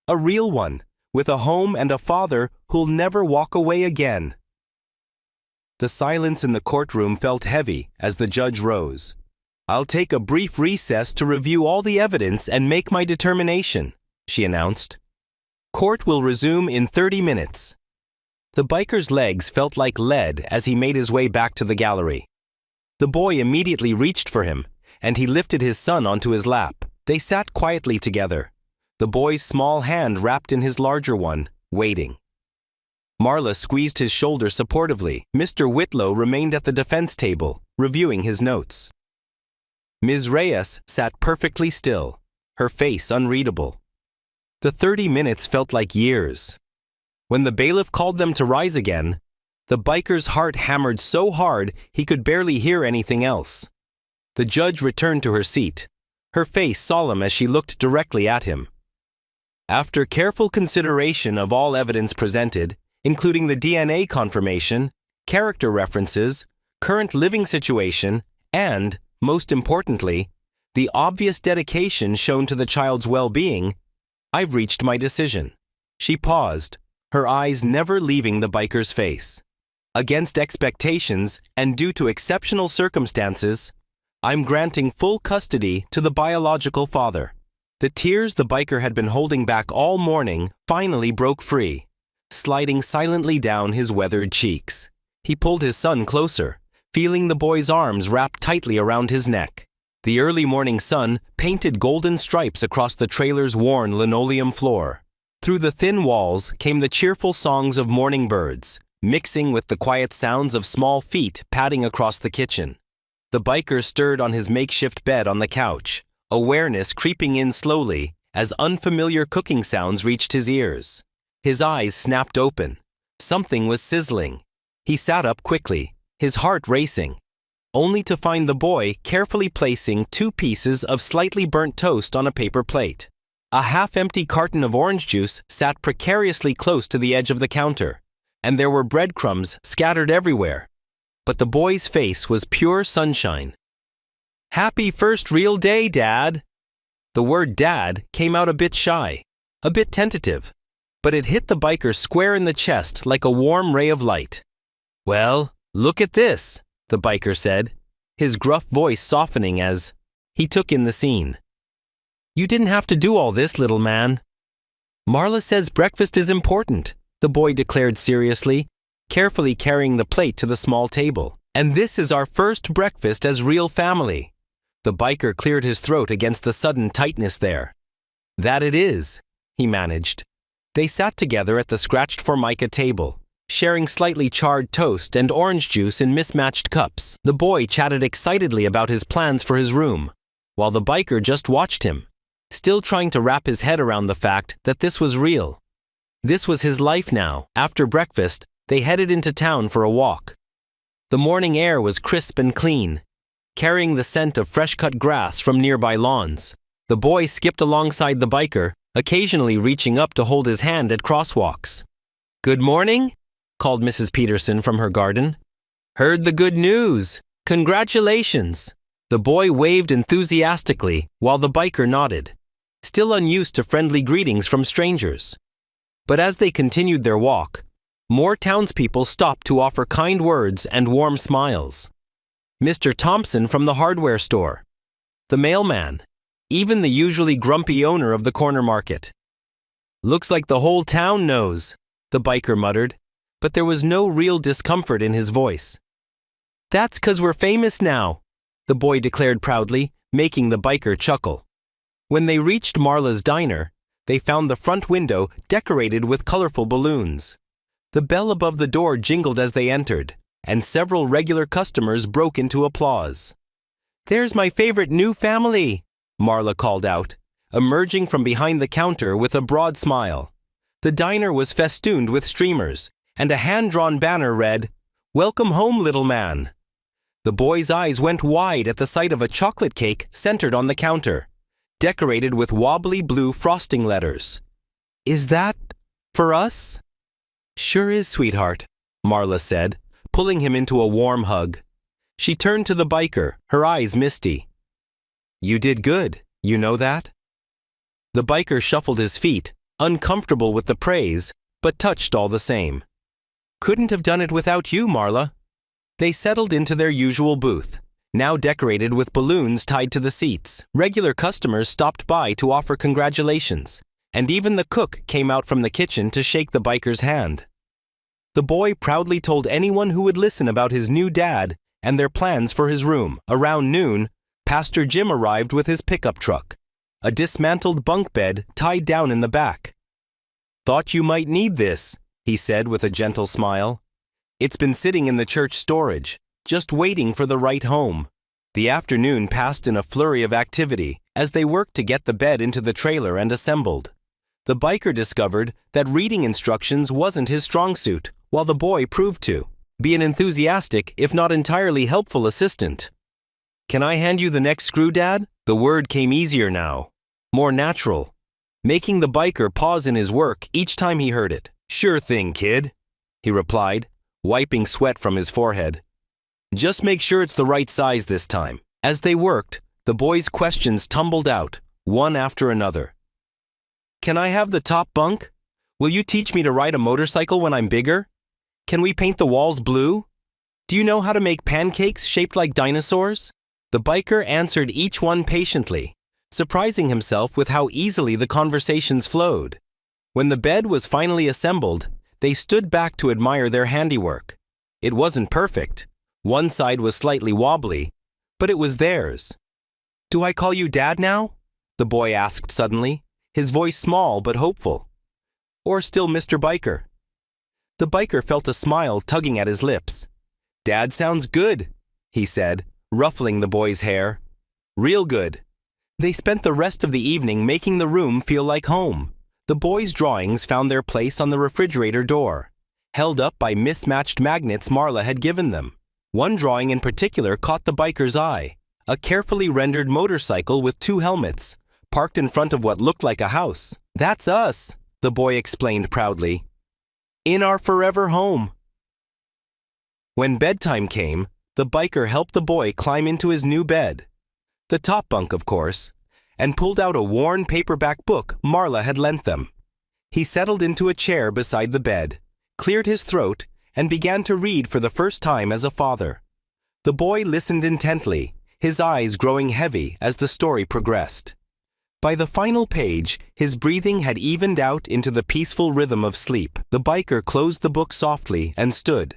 A real one, with a home and a father who'll never walk away again." The silence in the courtroom felt heavy as the judge rose. I'll take a brief recess to review all the evidence and make my determination, she announced. Court will resume in 30 minutes. The biker's legs felt like lead as he made his way back to the gallery. The boy immediately reached for him, and he lifted his son onto his lap. They sat quietly together, the boy's small hand wrapped in his larger one, waiting. Marla squeezed his shoulder supportively. Mr. Whitlow remained at the defense table, reviewing his notes. Ms. Reyes sat perfectly still, her face unreadable. The 30 minutes felt like years. When the bailiff called them to rise again, the biker's heart hammered so hard he could barely hear anything else. The judge returned to her seat, her face solemn as she looked directly at him. After careful consideration of all evidence presented, including the DNA confirmation, character references, current living situation, and, most importantly, the obvious dedication shown to the child's well-being, I've reached my decision. She paused, her eyes never leaving the biker's face. Against expectations and due to exceptional circumstances, I'm granting full custody to the biological father. The tears the biker had been holding back all morning finally broke free, sliding silently down his weathered cheeks. He pulled his son closer, feeling the boy's arms wrapped tightly around his neck. The early morning sun painted golden stripes across the trailer's worn linoleum floor. Through the thin walls came the cheerful songs of morning birds, mixing with the quiet sounds of small feet padding across the kitchen. The biker stirred on his makeshift bed on the couch, awareness creeping in slowly as unfamiliar cooking sounds reached his ears. His eyes snapped open. Something was sizzling. He sat up quickly, his heart racing, only to find the boy carefully placing 2 pieces of slightly burnt toast on a paper plate. A half-empty carton of orange juice sat precariously close to the edge of the counter, and there were breadcrumbs scattered everywhere. But the boy's face was pure sunshine. "Happy first real day, Dad." The word Dad came out a bit shy, a bit tentative, but it hit the biker square in the chest like a warm ray of light. "Well, look at this," the biker said, his gruff voice softening as he took in the scene. "You didn't have to do all this, little man." "Marla says breakfast is important," the boy declared seriously, carefully carrying the plate to the small table. "And this is our first breakfast as real family." The biker cleared his throat against the sudden tightness there. "That it is," he managed. They sat together at the scratched formica table, sharing slightly charred toast and orange juice in mismatched cups. The boy chatted excitedly about his plans for his room, while the biker just watched him, still trying to wrap his head around the fact that this was real. This was his life now. After breakfast, they headed into town for a walk. The morning air was crisp and clean, carrying the scent of fresh-cut grass from nearby lawns. The boy skipped alongside the biker, occasionally reaching up to hold his hand at crosswalks. "Good morning," called Mrs. Peterson from her garden. "Heard the good news. Congratulations." The boy waved enthusiastically while the biker nodded, still unused to friendly greetings from strangers. But as they continued their walk, more townspeople stopped to offer kind words and warm smiles. Mr. Thompson from the hardware store, the mailman, even the usually grumpy owner of the corner market. "Looks like the whole town knows," the biker muttered, but there was no real discomfort in his voice. "That's 'cause we're famous now," the boy declared proudly, making the biker chuckle. When they reached Marla's diner, they found the front window decorated with colorful balloons. The bell above the door jingled as they entered, and several regular customers broke into applause. "There's my favorite new family," Marla called out, emerging from behind the counter with a broad smile. The diner was festooned with streamers, and a hand-drawn banner read, "Welcome home, little man." The boy's eyes went wide at the sight of a chocolate cake centered on the counter, decorated with wobbly blue frosting letters. "Is that for us?" "Sure is, sweetheart," Marla said, pulling him into a warm hug. She turned to the biker, her eyes misty. "You did good, you know that?" The biker shuffled his feet, uncomfortable with the praise, but touched all the same. "Couldn't have done it without you, Marla." They settled into their usual booth, now decorated with balloons tied to the seats. Regular customers stopped by to offer congratulations, and even the cook came out from the kitchen to shake the biker's hand. The boy proudly told anyone who would listen about his new dad and their plans for his room. Around noon, Pastor Jim arrived with his pickup truck, a dismantled bunk bed tied down in the back. "Thought you might need this," he said with a gentle smile. "It's been sitting in the church storage, just waiting for the right home." The afternoon passed in a flurry of activity as they worked to get the bed into the trailer and assembled. The biker discovered that reading instructions wasn't his strong suit, while the boy proved to be an enthusiastic, if not entirely helpful assistant. "Can I hand you the next screw, Dad?" The word came easier now, more natural, making the biker pause in his work each time he heard it. "Sure thing, kid," he replied, wiping sweat from his forehead. "Just make sure it's the right size this time." As they worked, the boy's questions tumbled out, one after another. "Can I have the top bunk? Will you teach me to ride a motorcycle when I'm bigger? Can we paint the walls blue? Do you know how to make pancakes shaped like dinosaurs?" The biker answered each one patiently, surprising himself with how easily the conversations flowed. When the bed was finally assembled, they stood back to admire their handiwork. It wasn't perfect. One side was slightly wobbly, but it was theirs. "Do I call you Dad now?" the boy asked suddenly, his voice small but hopeful. "Or still Mr. Biker?" The biker felt a smile tugging at his lips. "Dad sounds good," he said, ruffling the boy's hair. "Real good." They spent the rest of the evening making the room feel like home. The boys' drawings found their place on the refrigerator door, held up by mismatched magnets Marla had given them. One drawing in particular caught the biker's eye, a carefully rendered motorcycle with 2 helmets, parked in front of what looked like a house. "That's us," the boy explained proudly. "In our forever home." When bedtime came, the biker helped the boy climb into his new bed, the top bunk of course, and pulled out a worn paperback book Marla had lent them. He settled into a chair beside the bed, cleared his throat, and began to read for the first time as a father. The boy listened intently, his eyes growing heavy as the story progressed. By the final page, his breathing had evened out into the peaceful rhythm of sleep. The biker closed the book softly and stood,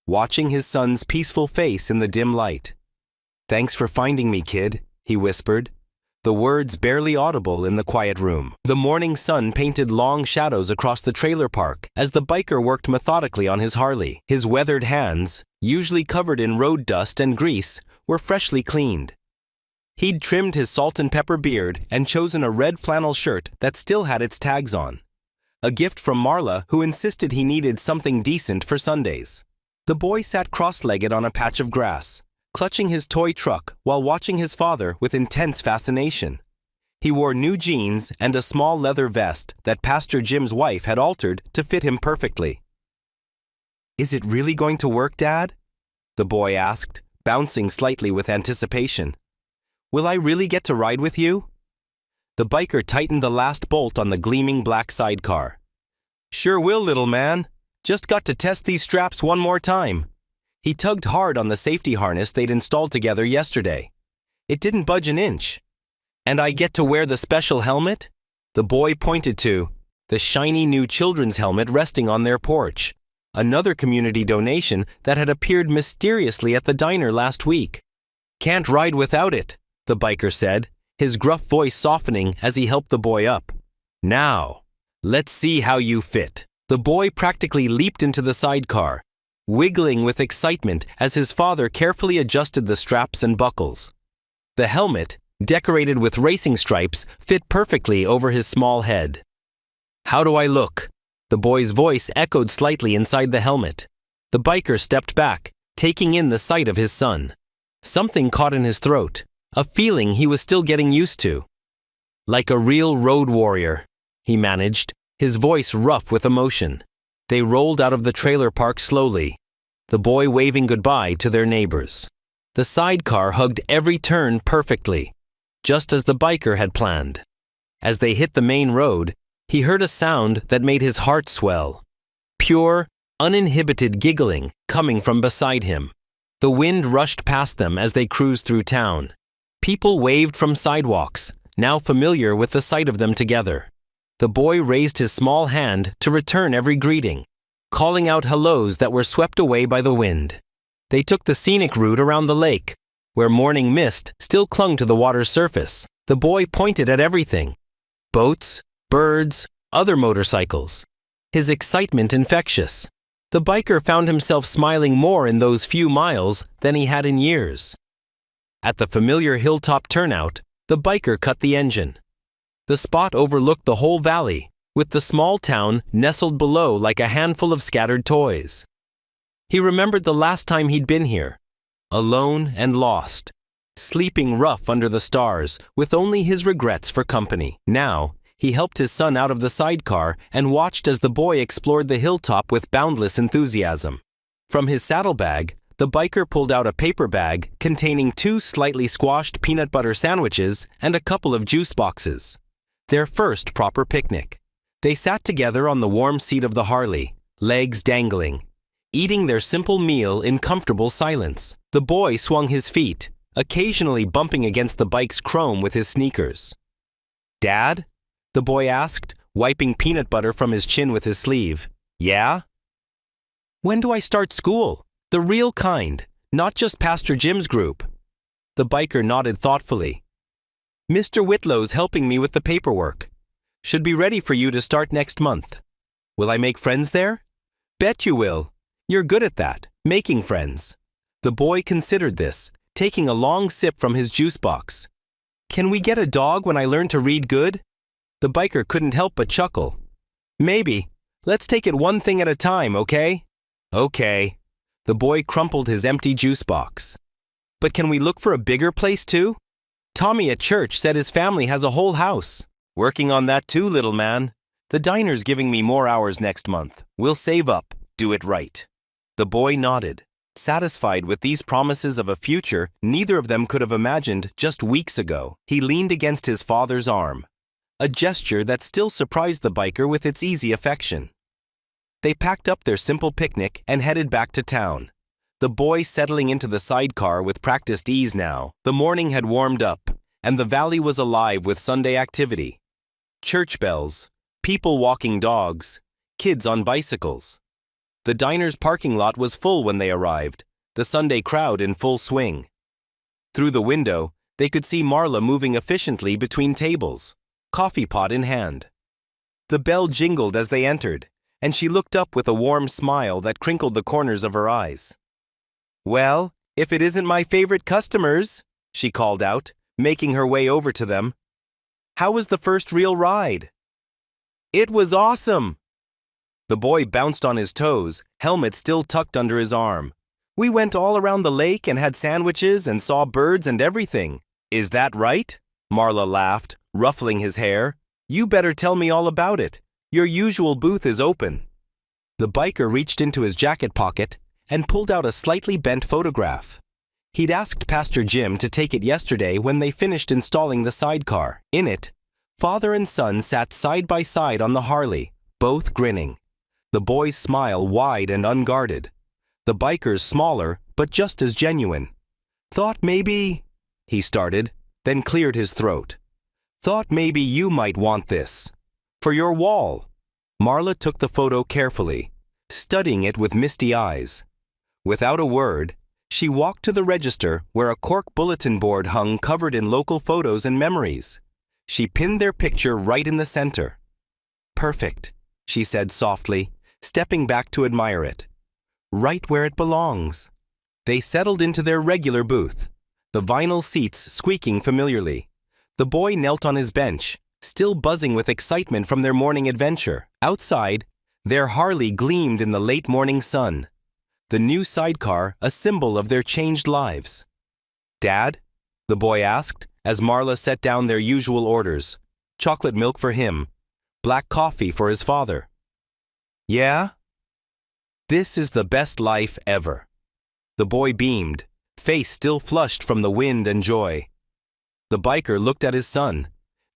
watching his son's peaceful face in the dim light. "Thanks for finding me, kid," he whispered, the words barely audible in the quiet room. The morning sun painted long shadows across the trailer park as the biker worked methodically on his Harley. His weathered hands, usually covered in road dust and grease, were freshly cleaned. He'd trimmed his salt and pepper beard and chosen a red flannel shirt that still had its tags on, a gift from Marla, who insisted he needed something decent for Sundays. The boy sat cross-legged on a patch of grass, clutching his toy truck while watching his father with intense fascination. He wore new jeans and a small leather vest that Pastor Jim's wife had altered to fit him perfectly. "Is it really going to work, Dad?" the boy asked, bouncing slightly with anticipation. "Will I really get to ride with you?" The biker tightened the last bolt on the gleaming black sidecar. "Sure will, little man. Just got to test these straps one more time." He tugged hard on the safety harness they'd installed together yesterday. It didn't budge an inch. "And I get to wear the special helmet?" The boy pointed to the shiny new children's helmet resting on their porch, another community donation that had appeared mysteriously at the diner last week. "Can't ride without it," the biker said, his gruff voice softening as he helped the boy up. "Now, let's see how you fit." The boy practically leaped into the sidecar, wiggling with excitement as his father carefully adjusted the straps and buckles. The helmet, decorated with racing stripes, fit perfectly over his small head. "How do I look?" The boy's voice echoed slightly inside the helmet. The biker stepped back, taking in the sight of his son. Something caught in his throat, a feeling he was still getting used to. "Like a real road warrior," he managed, his voice rough with emotion. They rolled out of the trailer park slowly, the boy waving goodbye to their neighbors. The sidecar hugged every turn perfectly, just as the biker had planned. As they hit the main road, he heard a sound that made his heart swell. Pure, uninhibited giggling coming from beside him. The wind rushed past them as they cruised through town. People waved from sidewalks, now familiar with the sight of them together. The boy raised his small hand to return every greeting, calling out hellos that were swept away by the wind. They took the scenic route around the lake, where morning mist still clung to the water's surface. The boy pointed at everything: boats, birds, other motorcycles. His excitement infectious. The biker found himself smiling more in those few miles than he had in years. At the familiar hilltop turnout, the biker cut the engine. The spot overlooked the whole valley, with the small town nestled below like a handful of scattered toys. He remembered the last time he'd been here, alone and lost, sleeping rough under the stars with only his regrets for company. Now, he helped his son out of the sidecar and watched as the boy explored the hilltop with boundless enthusiasm. From his saddlebag, the biker pulled out a paper bag containing 2 slightly squashed peanut butter sandwiches and a couple of juice boxes. Their first proper picnic. They sat together on the warm seat of the Harley, legs dangling, eating their simple meal in comfortable silence. The boy swung his feet, occasionally bumping against the bike's chrome with his sneakers. "Dad?" the boy asked, wiping peanut butter from his chin with his sleeve. "Yeah?" "When do I start school? The real kind, not just Pastor Jim's group." The biker nodded thoughtfully. "Mr. Whitlow's helping me with the paperwork. Should be ready for you to start next month. Will I make friends there?" "Bet you will. You're good at that, making friends." The boy considered this, taking a long sip from his juice box. "Can we get a dog when I learn to read good?" The biker couldn't help but chuckle. "Maybe. Let's take it one thing at a time, okay?" "Okay." The boy crumpled his empty juice box. "But can we look for a bigger place too? Tommy at church said his family has a whole house." "Working on that too, little man. The diner's giving me more hours next month. We'll save up, do it right." The boy nodded, satisfied with these promises of a future neither of them could have imagined just weeks ago. He leaned against his father's arm, a gesture that still surprised the biker with its easy affection. They packed up their simple picnic and headed back to town, the boy settling into the sidecar with practiced ease now. The morning had warmed up, and the valley was alive with Sunday activity. Church bells, people walking dogs, kids on bicycles. The diner's parking lot was full when they arrived, the Sunday crowd in full swing. Through the window, they could see Marla moving efficiently between tables, coffee pot in hand. The bell jingled as they entered, and she looked up with a warm smile that crinkled the corners of her eyes. "Well, if it isn't my favorite customers," she called out, making her way over to them. "How was the first real ride?" "It was awesome!" The boy bounced on his toes, helmet still tucked under his arm. "We went all around the lake and had sandwiches and saw birds and everything." "Is that right?" Marla laughed, ruffling his hair. "You better tell me all about it. Your usual booth is open." The biker reached into his jacket pocket and pulled out a slightly bent photograph. He'd asked Pastor Jim to take it yesterday when they finished installing the sidecar. In it, father and son sat side by side on the Harley, both grinning. The boy's smile wide and unguarded. The biker's smaller, but just as genuine. "Thought maybe," he started, then cleared his throat. "Thought maybe you might want this. For your wall." Marla took the photo carefully, studying it with misty eyes. Without a word, she walked to the register where a cork bulletin board hung covered in local photos and memories. She pinned their picture right in the center. "Perfect," she said softly, stepping back to admire it. "Right where it belongs." They settled into their regular booth, the vinyl seats squeaking familiarly. The boy knelt on his bench, still buzzing with excitement from their morning adventure. Outside, their Harley gleamed in the late morning sun, the new sidecar a symbol of their changed lives. "Dad?" the boy asked, as Marla set down their usual orders. Chocolate milk for him, black coffee for his father. "Yeah?" "This is the best life ever." The boy beamed, face still flushed from the wind and joy. The biker looked at his son,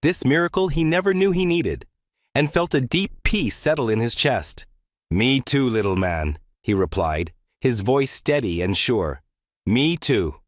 this miracle he never knew he needed, and felt a deep peace settle in his chest. "Me too, little man," he replied, his voice steady and sure. Me too.